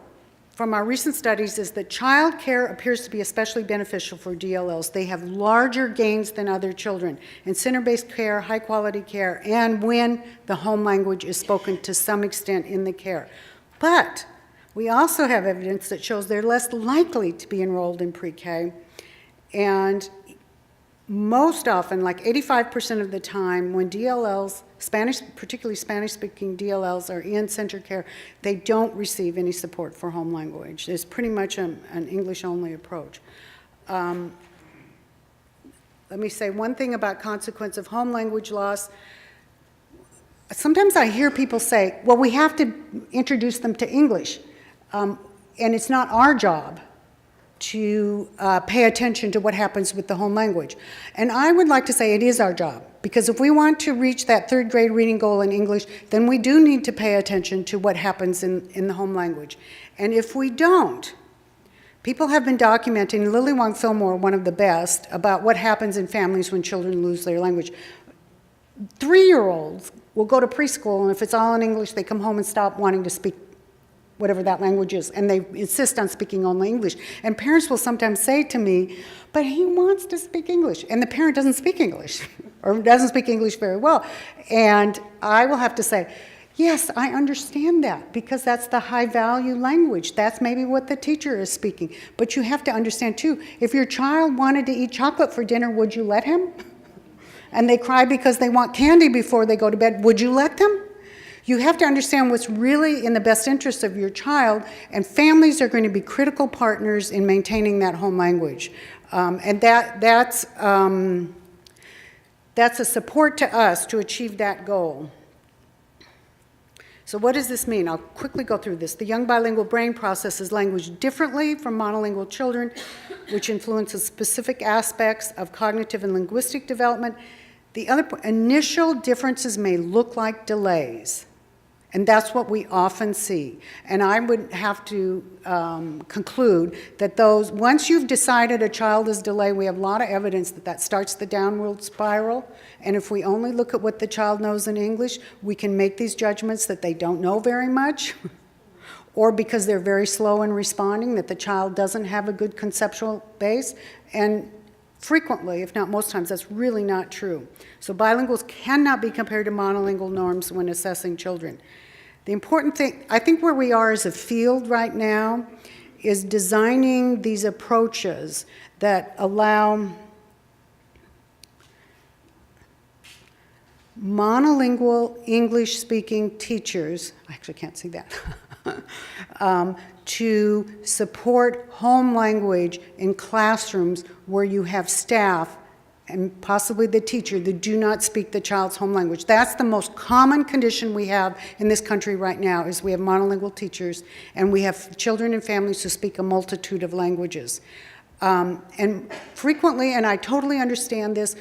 from our recent studies is that child care appears to be especially beneficial for DLLs. They have larger gains than other children in center-based care, high-quality care, and when the home language is spoken to some extent in the care. But we also have evidence that shows they're less likely to be enrolled in pre-K, and most often, like 85% of the time, when DLLs, particularly Spanish-speaking DLLs, are in center care, they don't receive any support for home language. It's pretty much an English-only approach. Let me say one thing about consequence of home language loss. Sometimes I hear people say, well, we have to introduce them to English, and it's not our job to pay attention to what happens with the home language. And I would like to say it is our job, because if we want to reach that third grade reading goal in English, then we do need to pay attention to what happens in the home language. And if we don't, people have been documenting, Lily Wong Fillmore, one of the best, about what happens in families when children lose their language. 3-year-olds will go to preschool, and if it's all in English, they come home and stop wanting to speak whatever that language is, and they insist on speaking only English. And parents will sometimes say to me, but he wants to speak English, and the parent doesn't speak English, or doesn't speak English very well. And I will have to say, yes, I understand that, because that's the high-value language. That's maybe what the teacher is speaking. But you have to understand, too, if your child wanted to eat chocolate for dinner, would you let him? And they cry because they want candy before they go to bed, would you let them? You have to understand what's really in the best interest of your child, and families are going to be critical partners in maintaining that home language. And that's a support to us to achieve that goal. So what does this mean? I'll quickly go through this. The young bilingual brain processes language differently from monolingual children, which influences specific aspects of cognitive and linguistic development. The other point, initial differences may look like delays. And that's what we often see. And I would have to conclude that once you've decided a child is delayed, we have a lot of evidence that starts the downward spiral. And if we only look at what the child knows in English, we can make these judgments that they don't know very much, or because they're very slow in responding, that the child doesn't have a good conceptual base. And frequently, if not most times, that's really not true. So bilinguals cannot be compared to monolingual norms when assessing children. The important thing, I think where we are as a field right now, is designing these approaches that allow monolingual English-speaking teachers, I actually can't see that, to support home language in classrooms where you have staff and possibly the teacher that do not speak the child's home language. That's the most common condition we have in this country right now, is we have monolingual teachers and we have children and families who speak a multitude of languages. And frequently, and I totally understand this,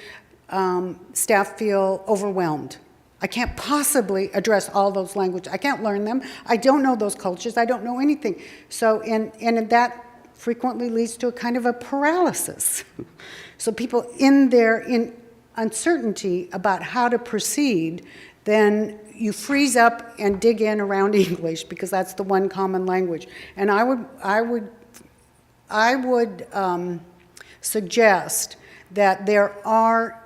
staff feel overwhelmed. I can't possibly address all those languages. I can't learn them. I don't know those cultures. I don't know anything. So, and that frequently leads to a kind of a paralysis. So people in uncertainty about how to proceed, then you freeze up and dig in around English because that's the one common language. And I would suggest that there are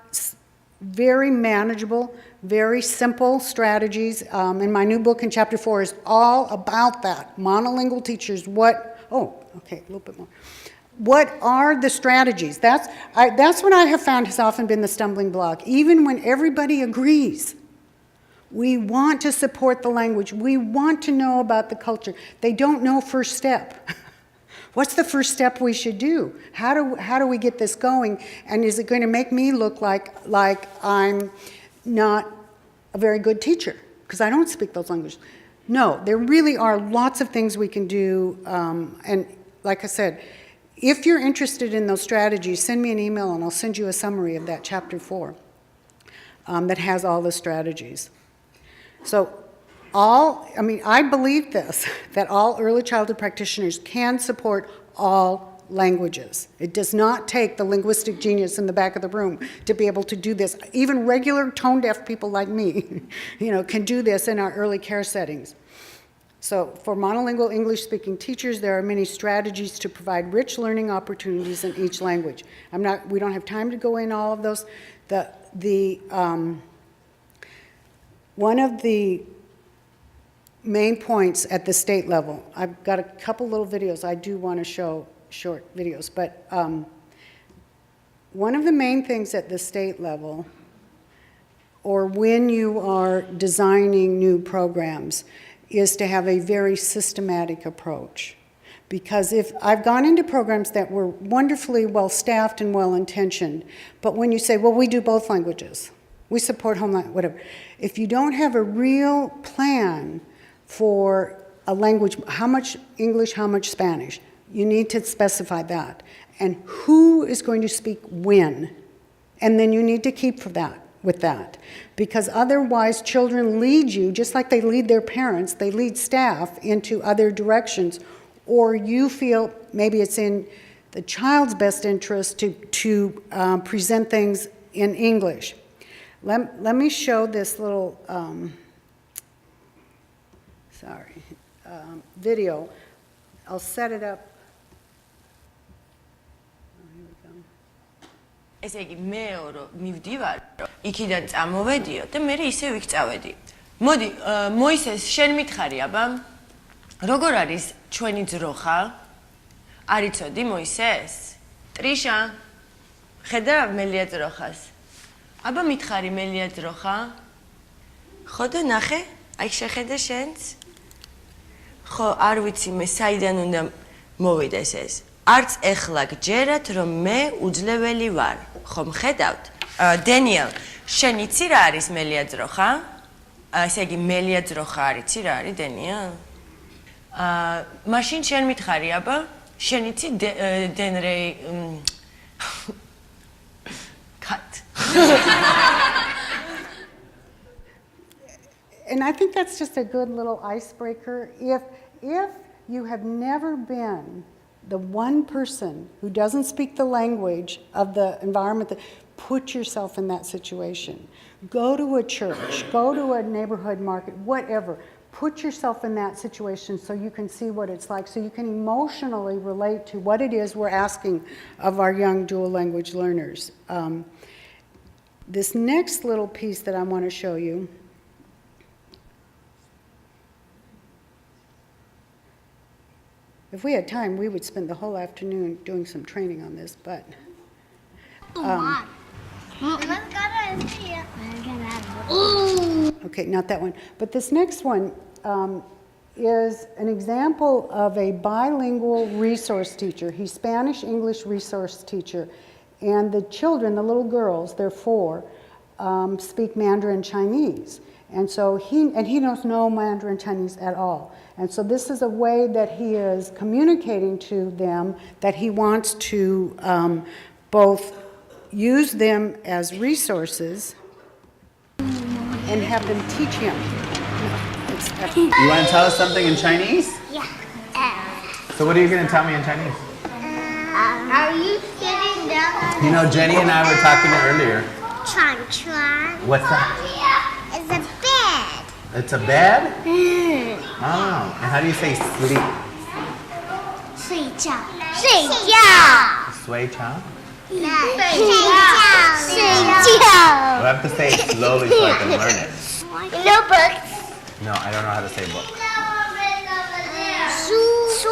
very manageable, very simple strategies. In my new book in chapter 4 is all about that. Monolingual teachers, okay, a little bit more. What are the strategies? That's what I have found has often been the stumbling block. Even when everybody agrees, we want to support the language. We want to know about the culture. They don't know first step. What's the first step we should do? How do we get this going? And is it going to make me look like I'm not a very good teacher because I don't speak those languages? No, there really are lots of things we can do. And like I said, if you're interested in those strategies, send me an email and I'll send you a summary of that chapter 4 that has all the strategies. So I believe this, that all early childhood practitioners can support all languages. It does not take the linguistic genius in the back of the room to be able to do this. Even regular tone-deaf people like me, can do this in our early care settings. So for monolingual English-speaking teachers, there are many strategies to provide rich learning opportunities in each language. We don't have time to go in all of those. One of the main points at the state level, I've got a couple little videos I do want to show, short videos, but one of the main things at the state level, or when you are designing new programs, is to have a very systematic approach. Because if I've gone into programs that were wonderfully well-staffed and well-intentioned, but when you say, well, we do both languages, we support home language, whatever. If you don't have a real plan for a language, how much English, how much Spanish, you need to specify that. And who is going to speak when? And then you need to keep with that. Because otherwise children lead you, just like they lead their parents, they lead staff into other directions, or you feel maybe it's in the child's best interest to present things in English. Let me show this little, video. I'll set it up. ესე იგი მეორო მივდივარ, იქიდან წამოვედიო და მე ისე ვიქწავედი. მოდი, მოისეს, შენ მითხარი, აბა, როგორ არის ჩვენი ძროხა? არ იცოდი მოისეს? ტრიშა, ხედავ მელია ძროხას? აბა მითხარი მელია ძროხა? ხო და ნახე, აი შეხედე შენც? ხო, არ ვიცი მე საიდან უნდა მოვიდეს ეს. არც ეხლა გჯერათ, რომ მე უძლეველი ვარ. ხომ ხედავთ? დენიელ, შენ იცი რა არის მელია ძროხა? ესე იგი მელია ძროხა არ იცი რა არის დენიელ? მაშინ შენ მითხარი, აბა, შენ იცი დენრეი cut. And I think that's just a good little icebreaker. If you have never been the one person who doesn't speak the language of the environment, put yourself in that situation. Go to a church, go to a neighborhood market, whatever. Put yourself in that situation so you can see what it's like, so you can emotionally relate to what it is we're asking of our young dual language learners. This next little piece that I want to show you, if we had time, we would spend the whole afternoon doing some training on this, but... okay, not that one. But this next one is an example of a bilingual resource teacher. He's Spanish-English resource teacher. And the children, the little girls, they're 4, speak Mandarin Chinese. And so he knows no Mandarin Chinese at all. And so this is a way that he is communicating to them that he wants to both use them as resources and have them teach him. You want to tell us something in Chinese? Yeah. So what are you going to tell me in Chinese? Are you sitting down? You know, Jenny and I were talking earlier. Chuan chuan. What's that? It's a bed. It's a bed? Oh, and how do you say sleep? 睡觉。睡觉。Sway chow? 睡觉。睡觉。 I have to say it slowly so I can learn it. No books. No, I don't know how to say book. 书。书。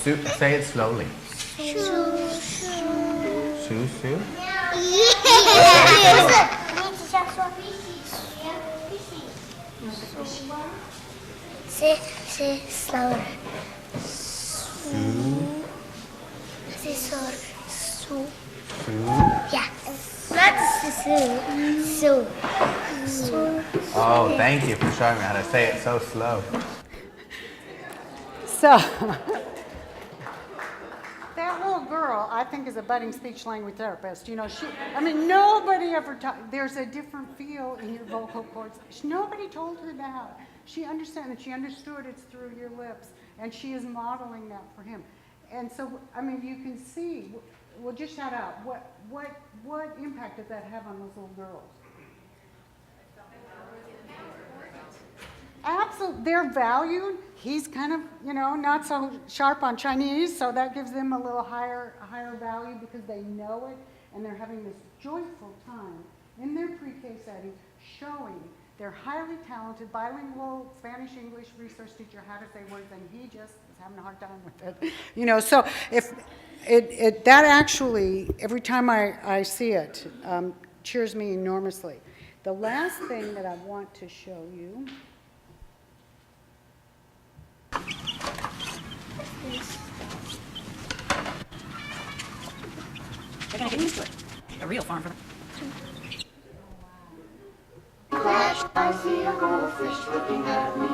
Sue? Say it slowly. Sue, Sue? Say slower. Say slower. Sue. Yeah. That's Sue. Sue. Oh, thank you for showing me how to say it so slow. So, that little girl, I think, is a budding speech language therapist. You know, nobody ever taught, there's a different feel in your vocal cords. Nobody told her that. She understood it's through your lips, and she is modeling that for him. And so, you can see, well, just shout out, what impact does that have on those little girls? Absolutely, they're valued. He's kind of, not so sharp on Chinese, so that gives them a little higher value because they know it, and they're having this joyful time in their pre-K setting, showing their highly talented bilingual Spanish-English resource teacher how to say words, and he just is having a hard time with it. So if that actually, every time I see it, cheers me enormously. The last thing that I want to show you. They're gonna get used to it. A real farm for them. Flash, I see a goldfish looking at me.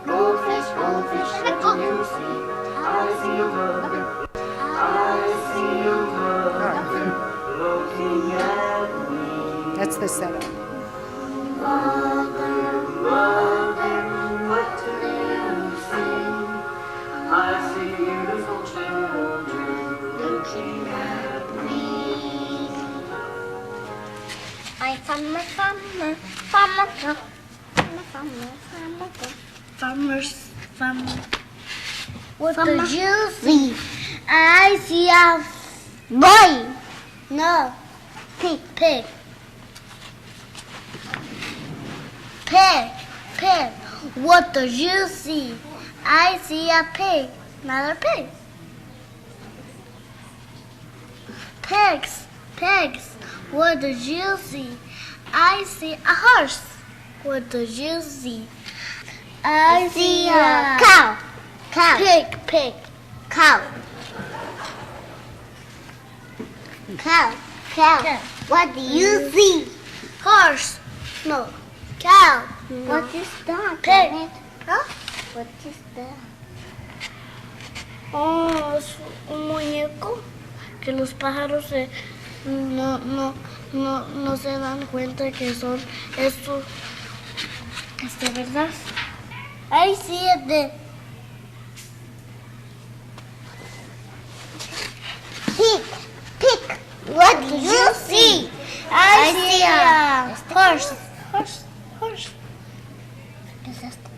Goldfish, goldfish, what do you see? I see a mother. I see a mother looking at me. That's the setup. Mother, mother, what do you see? I see beautiful children looking at me. I farmer, farmer, farmer, farmer, farmer, farmers, farmer. What do you see? I see a boy. No, pig, pig. Pig, pig. What do you see? I see a pig, another pig. Pigs, pigs. What do you see? I see a horse. What do you see? I see a cow. Cow. Pig, pig. Cow. Cow. Cow. What do you see? Horse. No. Cow. No. What is that? Pig. Huh? What is that? Oh, es un muñeco que los pájaros no se dan cuenta que son estos, ¿verdad? I see it there. Pig, pig. What do you see? I see a horse. Horse, horse. ¿Qué es esto?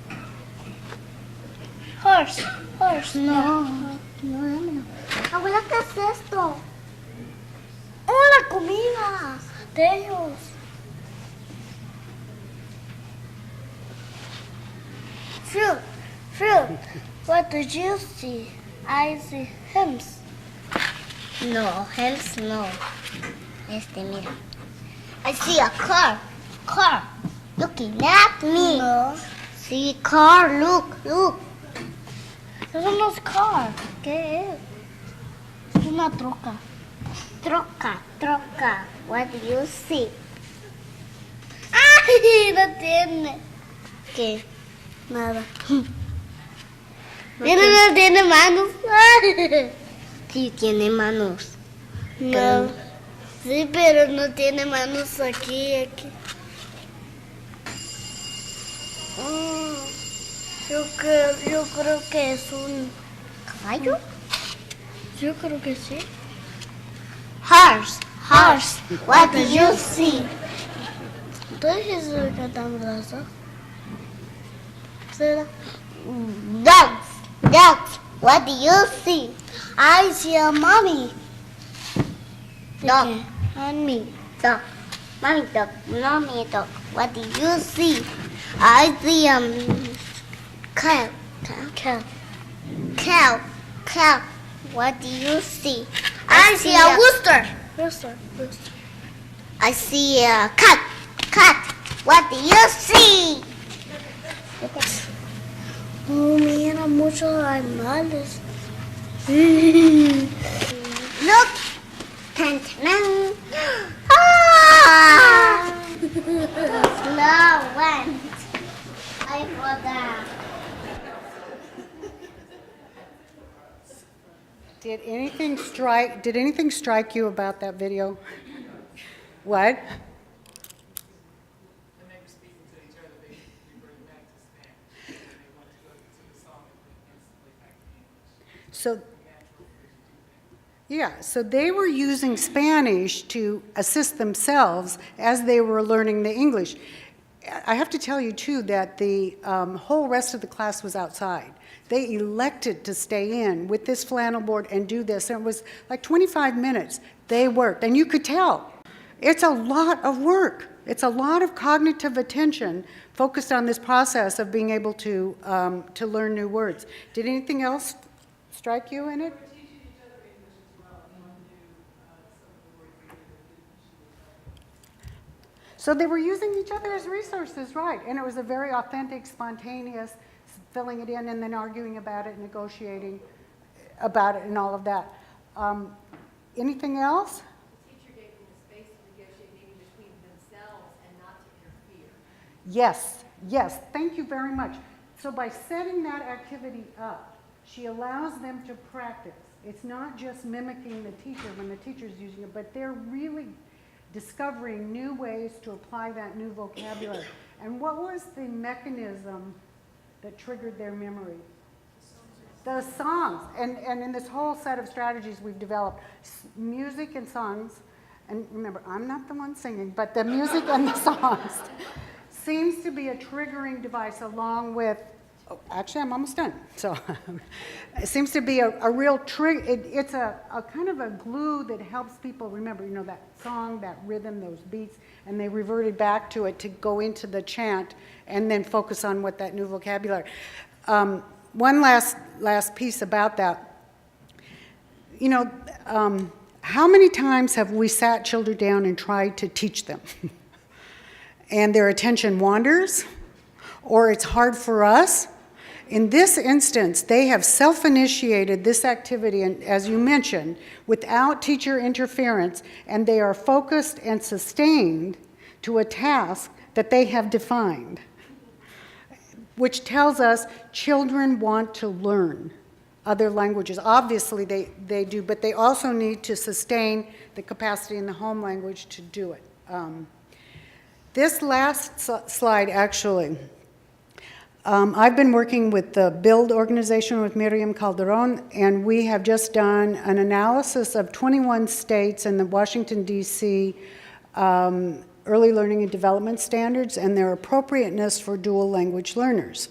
Horse, horse. No, dámelo. Abuela, ¿qué es esto? ¡Oh, la comida de ellos! Fruit, fruit. What do you see? I see hens. No, hens no. Mira. I see a car. Car. Looking at me. No. See car. Look. Eso no es car. ¿Qué es? Es una troca. Troca. What do you see? ¡Ay! No tiene. ¿Qué? Nada. No tiene manos. Sí, tiene manos. No. Sí, pero no tiene manos aquí. Yo creo que es un caballo. Yo creo que sí. Horse. What do you see? Entonces estoy cantando eso. Dogs. What do you see? I see a mommy. Dog. Mommy dog. Mommy dog. What do you see? I see a cow. What do you see? I see a rooster. I see a cat. What do you see? Oh, mira, muchos animales. Look. Tan. Ah! Slow one. I forgot. Did anything strike you about that video? What? So they were using Spanish to assist themselves as they were learning the English. I have to tell you, too, that the whole rest of the class was outside. They elected to stay in with this flannel board and do this. And it was like 25 minutes. They worked. And you could tell. It's a lot of work. It's a lot of cognitive attention focused on this process of being able to learn new words. Did anything else strike you in it? So they were using each other as resources, right? And it was a very authentic, spontaneous, filling it in and then arguing about it, negotiating about it and all of that. Anything else? The teacher gave them the space to negotiate maybe between themselves and not to interfere. Yes, thank you very much. So by setting that activity up, she allows them to practice. It's not just mimicking the teacher when the teacher's using it, but they're really discovering new ways to apply that new vocabulary. And what was the mechanism that triggered their memory? The songs. And in this whole set of strategies we've developed, music and songs, and remember, I'm not the one singing, but the music and the songs seems to be a triggering device along with, oh, actually I'm almost done. So it seems to be a real trigger. It's a kind of a glue that helps people remember, that song, that rhythm, those beats, and they reverted back to it to go into the chant and then focus on what that new vocabulary. One last piece about that. How many times have we sat children down and tried to teach them? And their attention wanders, or it's hard for us? In this instance, they have self-initiated this activity, and as you mentioned, without teacher interference, and they are focused and sustained to a task that they have defined, which tells us children want to learn other languages. Obviously, they do, but they also need to sustain the capacity in the home language to do it. This last slide, actually, I've been working with the BUILD organization with Miriam Calderon, and we have just done an analysis of 21 states and the Washington, D.C. Early Learning and Development Standards and their appropriateness for dual language learners.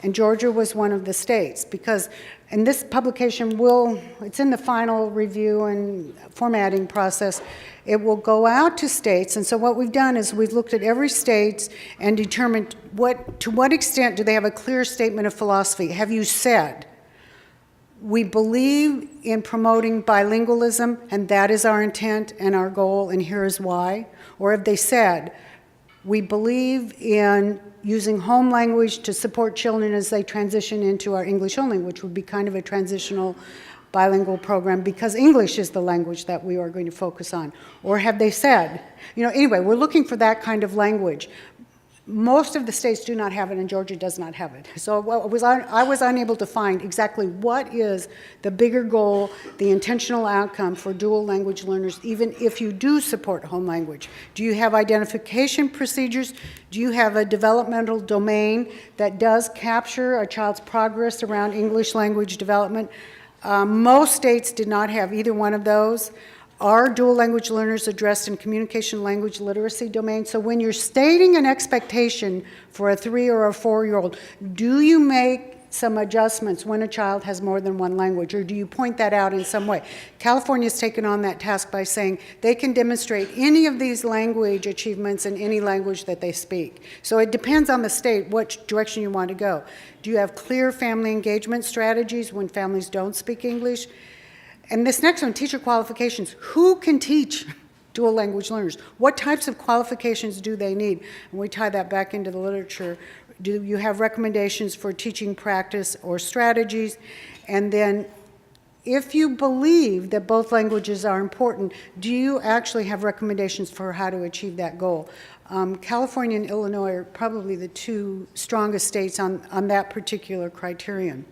And Georgia was one of the states, because in this publication it's in the final review and formatting process. It will go out to states, and so what we've done is we've looked at every state and determined to what extent do they have a clear statement of philosophy. Have you said, we believe in promoting bilingualism, and that is our intent and our goal, and here is why? Or have they said, we believe in using home language to support children as they transition into our English only, which would be kind of a transitional bilingual program because English is the language that we are going to focus on? Or have they said, anyway, we're looking for that kind of language. Most of the states do not have it, and Georgia does not have it. So I was unable to find exactly what is the bigger goal, the intentional outcome for dual language learners, even if you do support home language. Do you have identification procedures? Do you have a developmental domain that does capture a child's progress around English language development? Most states did not have either one of those. Are dual language learners addressed in communication language literacy domain? So when you're stating an expectation for a 3 or a 4-year-old, do you make some adjustments when a child has more than one language, or do you point that out in some way? California's taken on that task by saying they can demonstrate any of these language achievements in any language that they speak. So it depends on the state which direction you want to go. Do you have clear family engagement strategies when families don't speak English? And this next one, teacher qualifications. Who can teach dual language learners? What types of qualifications do they need? And we tie that back into the literature. Do you have recommendations for teaching practice or strategies? And then if you believe that both languages are important, do you actually have recommendations for how to achieve that goal? California and Illinois are probably the two strongest states on that particular criterion.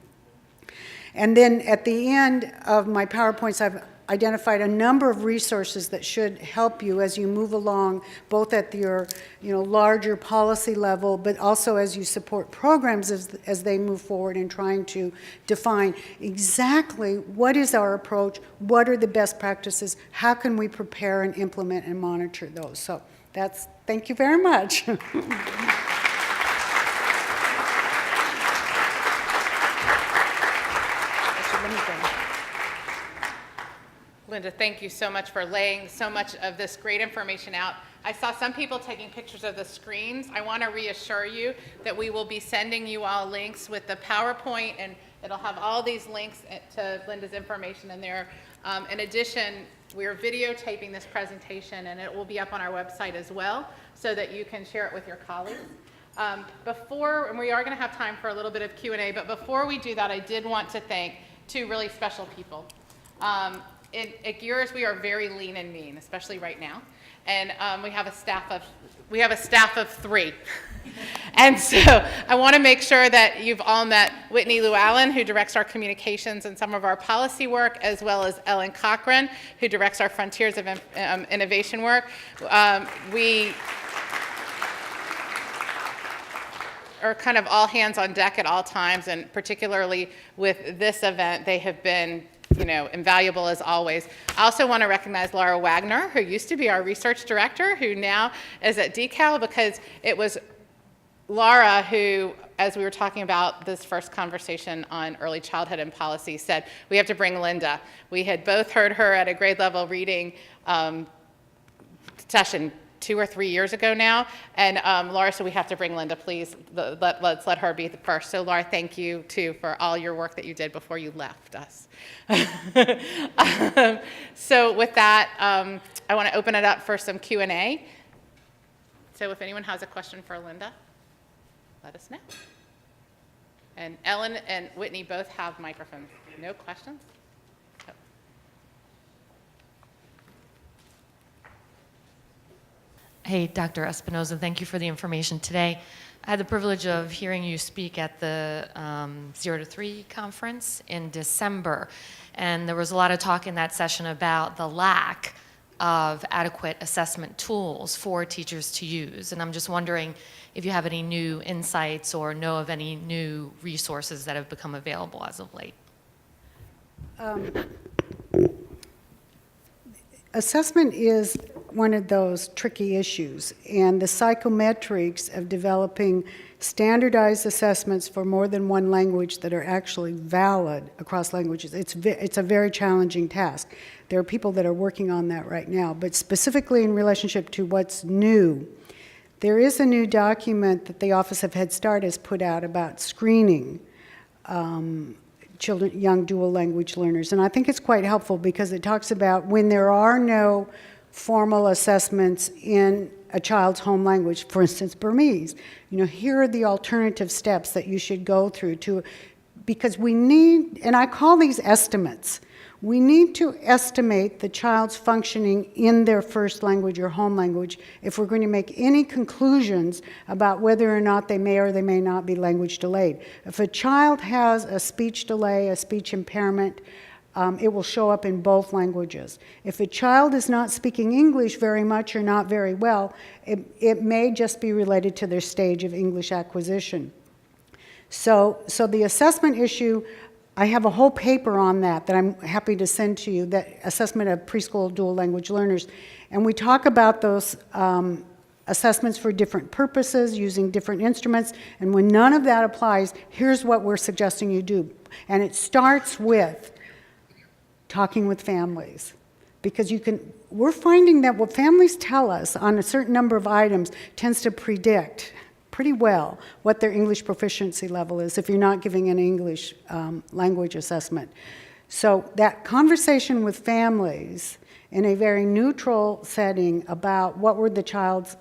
And then at the end of my PowerPoints, I've identified a number of resources that should help you as you move along, both at your larger policy level, but also as you support programs as they move forward in trying to define exactly what is our approach, what are the best practices, how can we prepare and implement and monitor those. So thank you very much. Linda, thank you so much for laying so much of this great information out. I saw some people taking pictures of the screens. I want to reassure you that we will be sending you all links with the PowerPoint, and it'll have all these links to Linda's information in there. In addition, we're videotaping this presentation, and it will be up on our website as well so that you can share it with your colleagues. And we are going to have time for a little bit of Q&A, but before we do that, I did want to thank two really special people. At Gears, we are very lean and mean, especially right now, and we have a staff of 3. And so I want to make sure that you've all met Whitney Llewellyn, who directs our communications and some of our policy work, as well as Ellen Cochran, who directs our Frontiers of Innovation work. We are kind of all hands on deck at all times, and particularly with this event, they have been invaluable as always. I also want to recognize Laura Wagner, who used to be our research director, who now is at DECAL, because it was Laura who, as we were talking about this first conversation on early childhood and policy, said, we have to bring Linda. We had both heard her at a grade level reading session 2 or 3 years ago now, and Laura said we have to bring Linda, please. Let's let her be the first. So Laura, thank you too for all your work that you did before you left us. So with that, I want to open it up for some Q&A. So if anyone has a question for Linda, let us know. And Ellen and Whitney both have microphones. No questions? Hey, Dr. Espinosa, thank you for the information today. I had the privilege of hearing you speak at the 0 to 3 conference in December, and there was a lot of talk in that session about the lack of adequate assessment tools for teachers to use. And I'm just wondering if you have any new insights or know of any new resources that have become available as of late. Assessment is one of those tricky issues, and the psychometrics of developing standardized assessments for more than one language that are actually valid across languages, it's a very challenging task. There are people that are working on that right now, but specifically in relationship to what's new, there is a new document that the Office of Head Start has put out about screening young dual language learners. And I think it's quite helpful because it talks about when there are no formal assessments in a child's home language, for instance, Burmese, here are the alternative steps that you should go through because we need, and I call these estimates, we need to estimate the child's functioning in their first language or home language if we're going to make any conclusions about whether or not they may or they may not be language delayed. If a child has a speech delay, a speech impairment, it will show up in both languages. If a child is not speaking English very much or not very well, it may just be related to their stage of English acquisition. So the assessment issue, I have a whole paper on that I'm happy to send to you, that assessment of preschool dual language learners. And we talk about those assessments for different purposes, using different instruments. And when none of that applies, here's what we're suggesting you do. And it starts with talking with families. Because we're finding that what families tell us on a certain number of items tends to predict pretty well what their English proficiency level is if you're not giving an English language assessment. So that conversation with families in a very neutral setting about what were the child's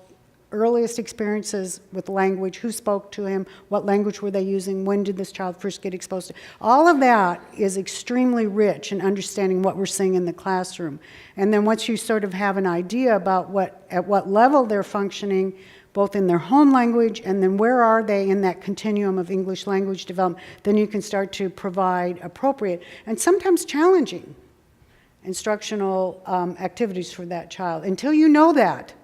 earliest experiences with language, who spoke to him, what language were they using, when did this child first get exposed to. All of that is extremely rich in understanding what we're seeing in the classroom. And then once you sort of have an idea about at what level they're functioning, both in their home language and then where are they in that continuum of English language development, then you can start to provide appropriate and sometimes challenging instructional activities for that child. Until you know that,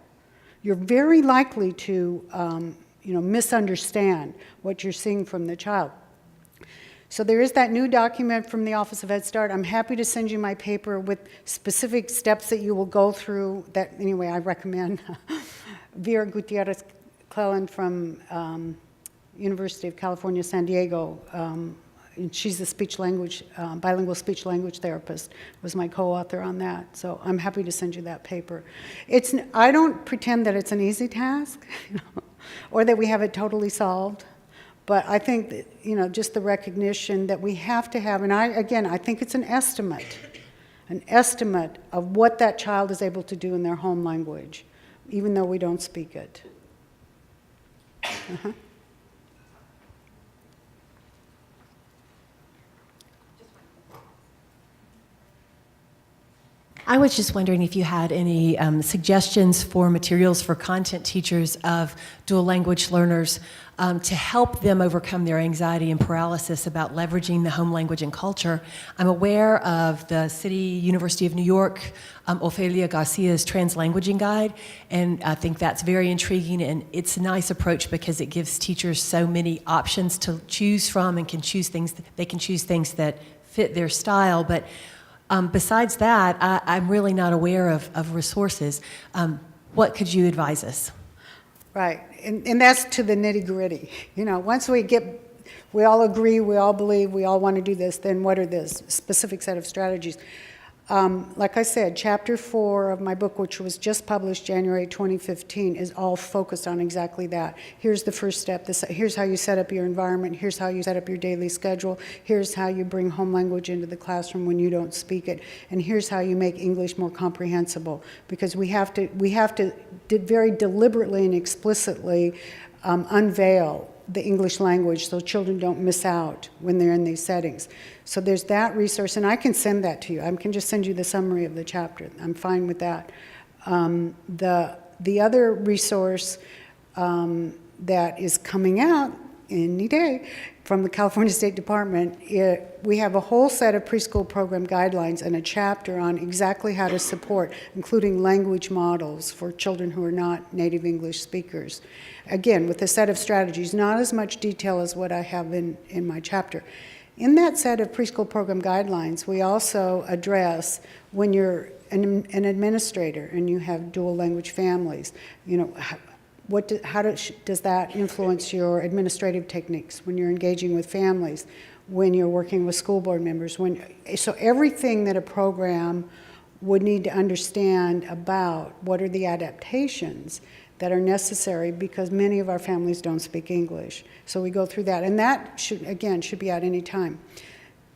you're very likely to misunderstand what you're seeing from the child. So there is that new document from the Office of Head Start. I'm happy to send you my paper with specific steps that you will go through that, anyway, I recommend. Vera Gutierrez-Cleland from University of California, San Diego, and she's a bilingual speech-language therapist, was my co-author on that. So I'm happy to send you that paper. I don't pretend that it's an easy task, or that we have it totally solved. But I think that, just the recognition that we have to have, and I think it's an estimate of what that child is able to do in their home language, even though we don't speak it. Uh-huh. I was just wondering if you had any suggestions for materials for content teachers of dual language learners to help them overcome their anxiety and paralysis about leveraging the home language and culture. I'm aware of the University of New York, Ofelia Garcia's Translanguaging Guide, and I think that's very intriguing, and it's a nice approach because it gives teachers so many options to choose from and they can choose things that fit their style. But besides that, I'm really not aware of resources. What could you advise us? Right, and that's to the nitty-gritty. Once we all agree, we all believe, we all want to do this, then what are the specific set of strategies? Like I said, Chapter 4 of my book, which was just published January 2015, is all focused on exactly that. Here's the first step. Here's how you set up your environment. Here's how you set up your daily schedule. Here's how you bring home language into the classroom when you don't speak it. And here's how you make English more comprehensible. Because we have to very deliberately and explicitly unveil the English language so children don't miss out when they're in these settings. So there's that resource, and I can send that to you. I can just send you the summary of the chapter. I'm fine with that. The other resource that is coming out any day from the California State Department, we have a whole set of preschool program guidelines and a chapter on exactly how to support, including language models for children who are not native English speakers. Again, with a set of strategies, not as much detail as what I have in my chapter. In that set of preschool program guidelines, we also address when you're an administrator and you have dual language families, how does that influence your administrative techniques when you're engaging with families, when you're working with school board members? So everything that a program would need to understand about what are the adaptations that are necessary, because many of our families don't speak English. So we go through that, and that should be at any time.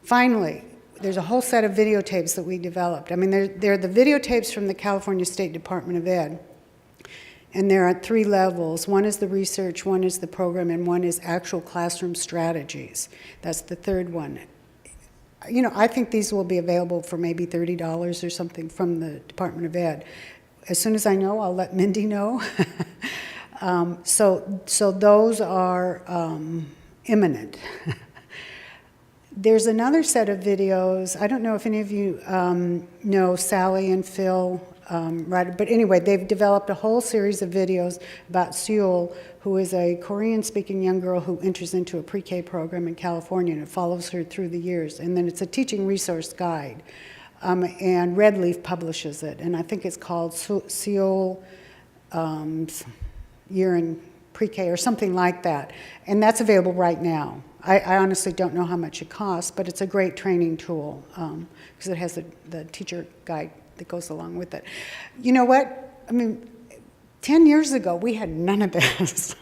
Finally, there's a whole set of videotapes that we developed. I mean, they're the videotapes from the California State Department of Ed. And they're at 3 levels. One is the research, one is the program, and one is actual classroom strategies. That's the third one. You know, I think these will be available for maybe $30 or something from the Department of Ed. As soon as I know, I'll let Mindy know. So those are imminent. There's another set of videos. I don't know if any of you know Sally and Phil, right? But anyway, they've developed a whole series of videos about Seul, who is a Korean-speaking young girl who enters into a pre-K program in California, and it follows her through the years. And then it's a teaching resource guide, and Red Leaf publishes it. And I think it's called Seul Year in Pre-K or something like that. And that's available right now. I honestly don't know how much it costs, but it's a great training tool because it has the teacher guide that goes along with it. You know what? I mean, 10 years ago, we had none of this.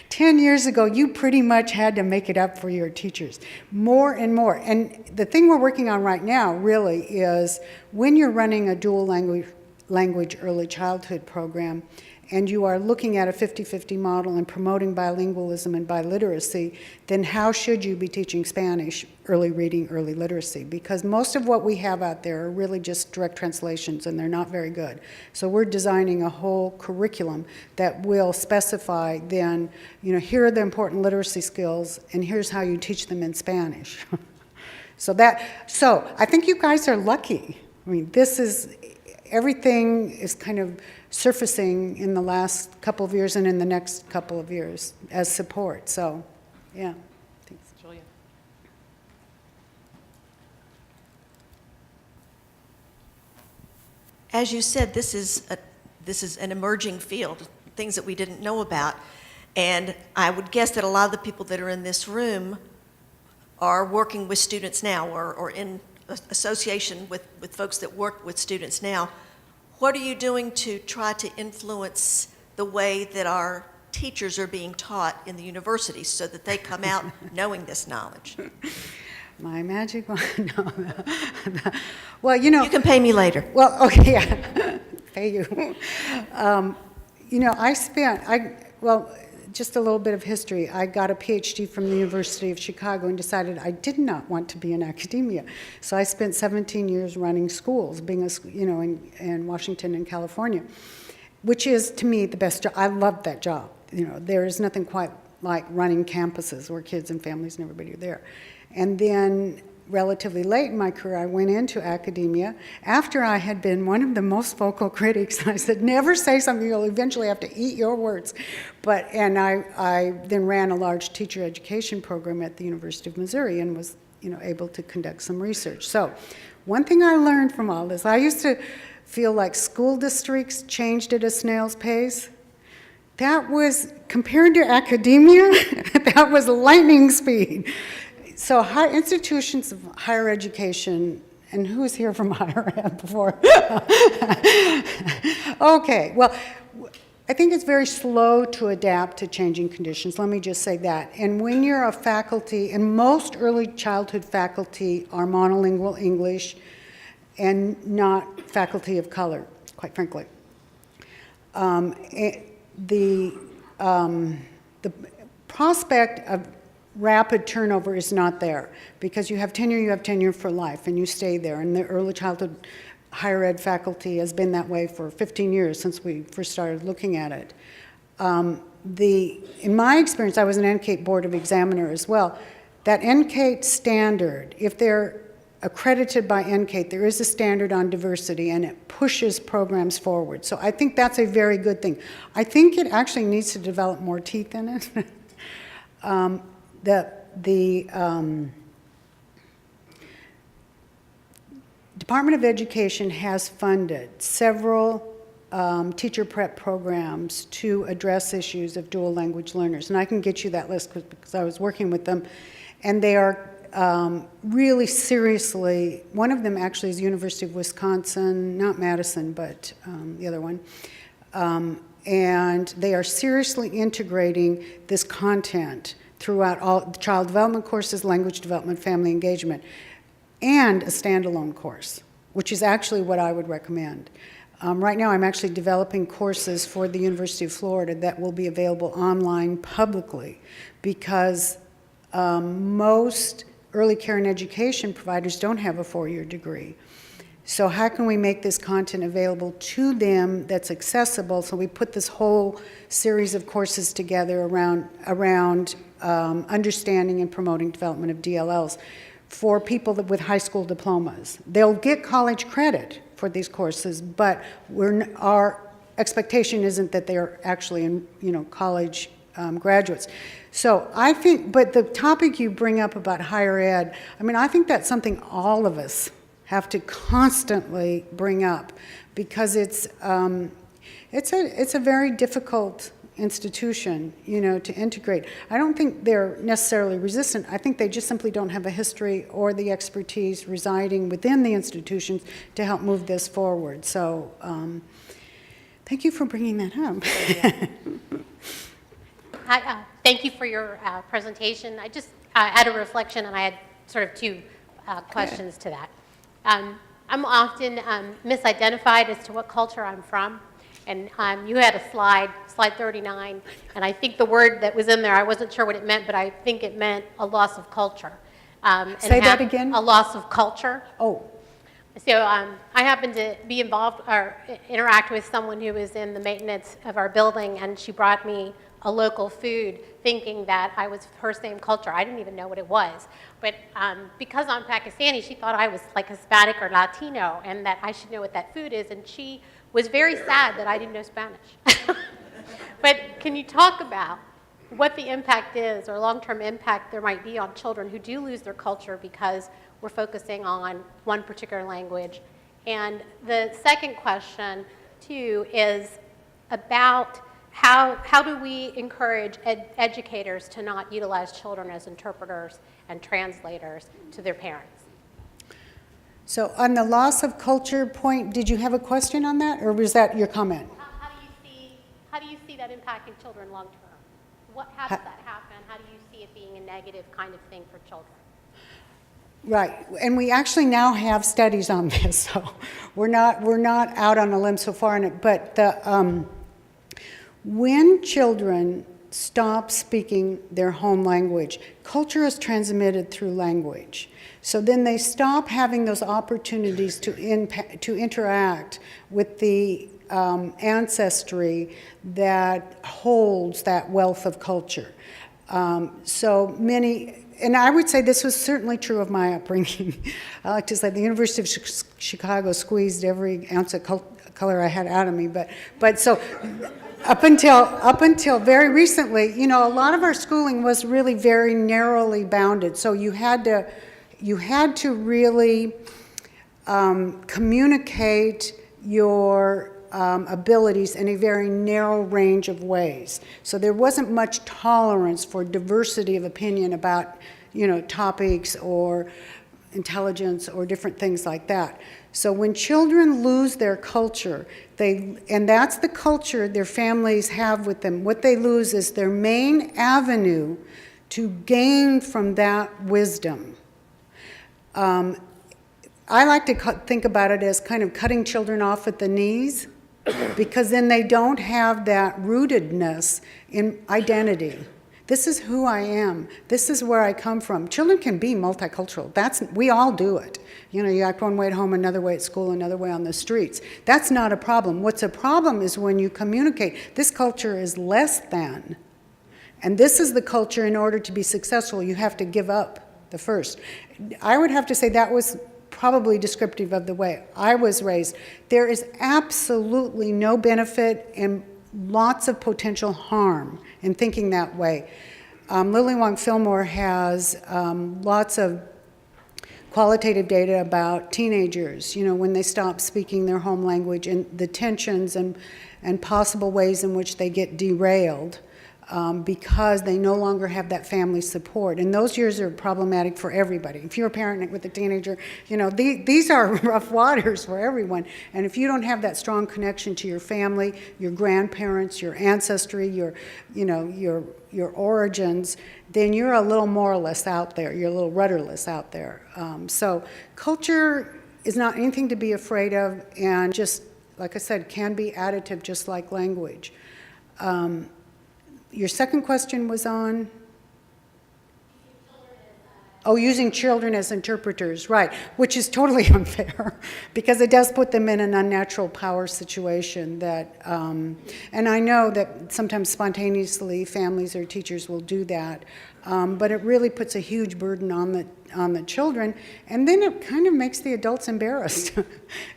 10 years ago, you pretty much had to make it up for your teachers, more and more. And the thing we're working on right now really is when you're running a dual language early childhood program, and you are looking at a 50-50 model and promoting bilingualism and biliteracy, then how should you be teaching Spanish, early reading, early literacy? Because most of what we have out there are really just direct translations, and they're not very good. So we're designing a whole curriculum that will specify then, you know, here are the important literacy skills, and here's how you teach them in Spanish. So I think you guys are lucky. I mean, everything is kind of surfacing in the last couple of years and in the next couple of years as support. So, yeah. Thanks. Julia. As you said, this is an emerging field, things that we didn't know about. And I would guess that a lot of the people that are in this room are working with students now or in association with folks that work with students now. What are you doing to try to influence the way that our teachers are being taught in the universities so that they come out knowing this knowledge? My magic wand? No. Well, you know. You can pay me later. Well, okay, yeah. Pay you. You know, just a little bit of history. I got a PhD from the University of Chicago and decided I did not want to be in academia. So I spent 17 years running schools, being in Washington and California, which is, to me, the best job. I loved that job. You know, there is nothing quite like running campuses where kids and families and everybody are there. And then relatively late in my career, I went into academia after I had been one of the most vocal critics. I said, never say something, you'll eventually have to eat your words. And I then ran a large teacher education program at the University of Missouri and was, you know, able to conduct some research. So one thing I learned from all this, I used to feel like school districts changed at a snail's pace. That was, compared to academia, that was lightning speed. So institutions of higher education, and who's here from higher ed before? Okay, well, I think it's very slow to adapt to changing conditions, let me just say that. And when you're a faculty, and most early childhood faculty are monolingual English and not faculty of color, quite frankly. The prospect of rapid turnover is not there because you have tenure for life and you stay there. And the early childhood higher ed faculty has been that way for 15 years since we first started looking at it. In my experience, I was an NCATE Board of Examiner as well. That NCATE standard, if they're accredited by NCATE, there is a standard on diversity and it pushes programs forward. So I think that's a very good thing. I think it actually needs to develop more teeth in it. The Department of Education has funded several teacher prep programs to address issues of dual language learners. And I can get you that list because I was working with them. And they are really seriously, one of them actually is University of Wisconsin, not Madison, but the other one. And they are seriously integrating this content throughout all the child development courses, language development, family engagement. and a standalone course, which is actually what I would recommend. Right now, I'm actually developing courses for the University of Florida that will be available online publicly, because most early care and education providers don't have a 4-year degree. So how can we make this content available to them that's accessible? So we put this whole series of courses together around understanding and promoting development of DLLs for people with high school diplomas. They'll get college credit for these courses, but our expectation isn't that they're actually college graduates. So I think, but the topic you bring up about higher ed, I mean, I think that's something all of us have to constantly bring up, because it's a very difficult institution, to integrate. I don't think they're necessarily resistant. I think they just simply don't have a history or the expertise residing within the institutions to help move this forward. So thank you for bringing that up. Hi, thank you for your presentation. I just had a reflection, and I had sort of two questions to that. I'm often misidentified as to what culture I'm from. And you had a slide 39, and I think the word that was in there, I wasn't sure what it meant, but I think it meant a loss of culture. Say that again? A loss of culture. Oh. So I happen to be involved or interact with someone who is in the maintenance of our building, and she brought me a local food thinking that I was her same culture. I didn't even know what it was. But because I'm Pakistani, she thought I was like Hispanic or Latino and that I should know what that food is. And she was very sad that I didn't know Spanish. But can you talk about what the impact is or long-term impact there might be on children who do lose their culture because we're focusing on one particular language? And the second question, too, is about how do we encourage educators to not utilize children as interpreters and translators to their parents? So on the loss of culture point, did you have a question on that, or was that your comment? How do you see that impacting children long term? How does that happen? How do you see it being a negative kind of thing for children? Right, and we actually now have studies on this, so we're not out on a limb so far in it. But when children stop speaking their home language, culture is transmitted through language. So then they stop having those opportunities to interact with the ancestry that holds that wealth of culture. So many, and I would say this was certainly true of my upbringing. I like to say the University of Chicago squeezed every ounce of color I had out of me, but so up until very recently, a lot of our schooling was really very narrowly bounded. So you had to really communicate your abilities in a very narrow range of ways. So there wasn't much tolerance for diversity of opinion about, topics or intelligence or different things like that. So when children lose their culture, and that's the culture their families have with them, what they lose is their main avenue to gain from that wisdom. I like to think about it as kind of cutting children off at the knees, because then they don't have that rootedness in identity. This is who I am. This is where I come from. Children can be multicultural. We all do it. You act one way at home, another way at school, another way on the streets. That's not a problem. What's a problem is when you communicate, this culture is less than, and this is the culture. In order to be successful, you have to give up the first. I would have to say that was probably descriptive of the way I was raised. There is absolutely no benefit and lots of potential harm in thinking that way. Lily Wong Fillmore has lots of qualitative data about teenagers, when they stop speaking their home language, and the tensions and possible ways in which they get derailed. because they no longer have that family support. And those years are problematic for everybody. If you're a parent with a teenager, you know, these are rough waters for everyone. And if you don't have that strong connection to your family, your grandparents, your ancestry, your origins, then you're a little moralist out there. You're a little rudderless out there. So culture is not anything to be afraid of, and just, like I said, can be additive just like language. Your second question was on? Oh, using children as interpreters, right, which is totally unfair because it does put them in an unnatural power situation that, and I know that sometimes spontaneously families or teachers will do that, but it really puts a huge burden on the children, and then it kind of makes the adults embarrassed,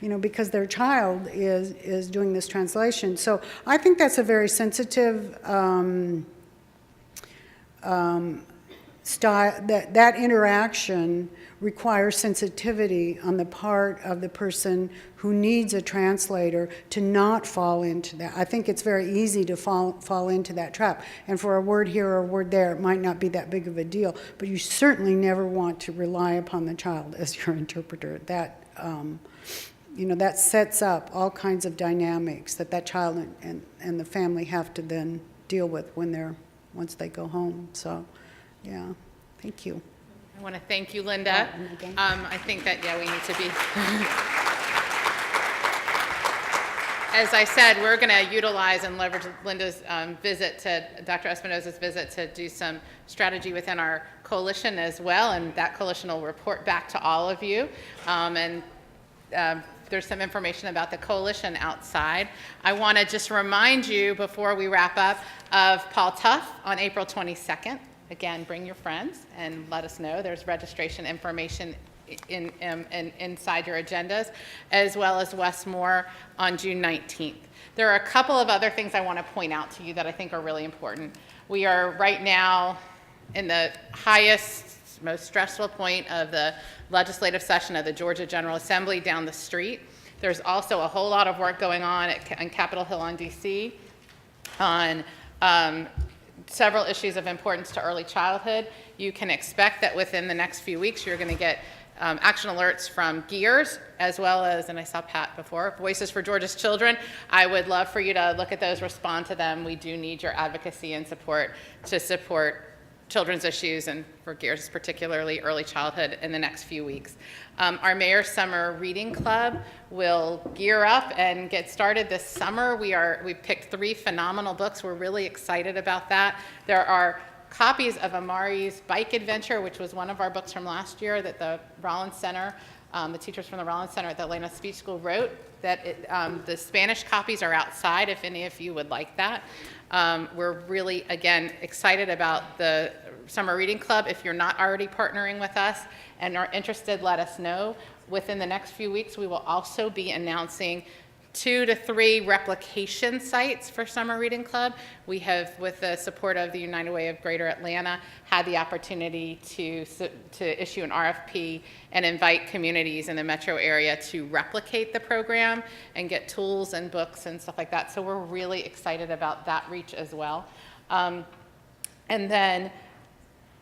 you know, because their child is doing this translation. So I think that's a very sensitive style. That interaction requires sensitivity on the part of the person who needs a translator to not fall into that. I think it's very easy to fall into that trap. And for a word here or a word there, it might not be that big of a deal, but you certainly never want to rely upon the child as your interpreter. That, you know, that sets up all kinds of dynamics that child and the family have to then deal with once they go home. So, yeah, thank you. I want to thank you, Linda. I think that, yeah, we need to be. As I said, we're going to utilize and leverage Linda's Dr. Espinosa's visit to do some strategy within our coalition as well, and that coalition will report back to all of you. There's some information about the coalition outside. I want to just remind you before we wrap up of Paul Tough on April 22nd. Again, bring your friends and let us know. There's registration information inside your agendas, as well as Westmore on June 19th. There are a couple of other things I want to point out to you that I think are really important. We are right now in the highest, most stressful point of the legislative session of the Georgia General Assembly down the street. There's also a whole lot of work going on on Capitol Hill on DC on several issues of importance to early childhood. You can expect that within the next few weeks you're going to get action alerts from GEARS, as well as, and I saw Pat before, Voices for Georgia's Children. I would love for you to look at those, respond to them. We do need your advocacy and support to support children's issues, and for GEARS particularly early childhood, in the next few weeks. Our Mayor's Summer Reading Club will gear up and get started this summer. We've picked 3 phenomenal books. We're really excited about that. There are copies of Amari's Bike Adventure, which was one of our books from last year that the Rollins Center, the teachers from the Rollins Center at the Atlanta Speech School wrote. The Spanish copies are outside if any of you would like that. We're really, again, excited about the Summer Reading Club. If you're not already partnering with us and are interested, let us know. Within the next few weeks, we will also be announcing 2 to 3 replication sites for Summer Reading Club. We have, with the support of the United Way of Greater Atlanta, had the opportunity to issue an RFP and invite communities in the metro area to replicate the program and get tools and books and stuff like that. So we're really excited about that reach as well. And then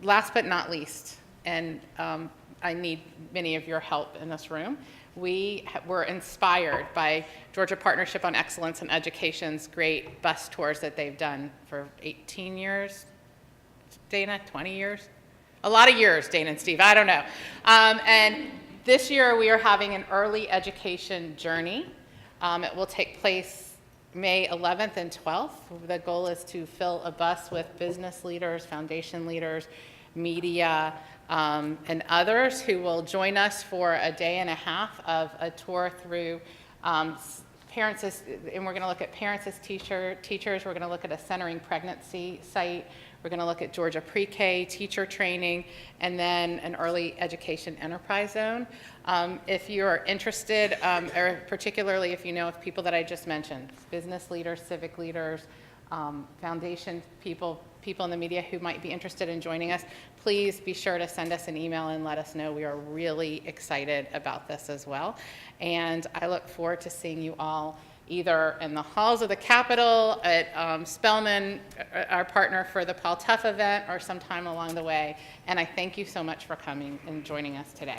last but not least, and I need many of your help in this room, we were inspired by Georgia Partnership on Excellence in Education's great bus tours that they've done for 18 years, Dana, 20 years? A lot of years, Dana and Steve, I don't know. And this year we are having an early education journey. It will take place May 11th and 12th. The goal is to fill a bus with business leaders, foundation leaders, media, and others who will join us for a day and a half of a tour through parents, and we're going to look at parents as teachers. We're going to look at a centering pregnancy site. We're going to look at Georgia pre-K teacher training, and then an early education enterprise zone. If you're interested, or particularly if you know of people that I just mentioned, business leaders, civic leaders, foundation people in the media who might be interested in joining us, please be sure to send us an email and let us know. We are really excited about this as well. And I look forward to seeing you all either in the halls of the Capitol, at Spelman, our partner for the Paul Tough event, or sometime along the way. And I thank you so much for coming and joining us today.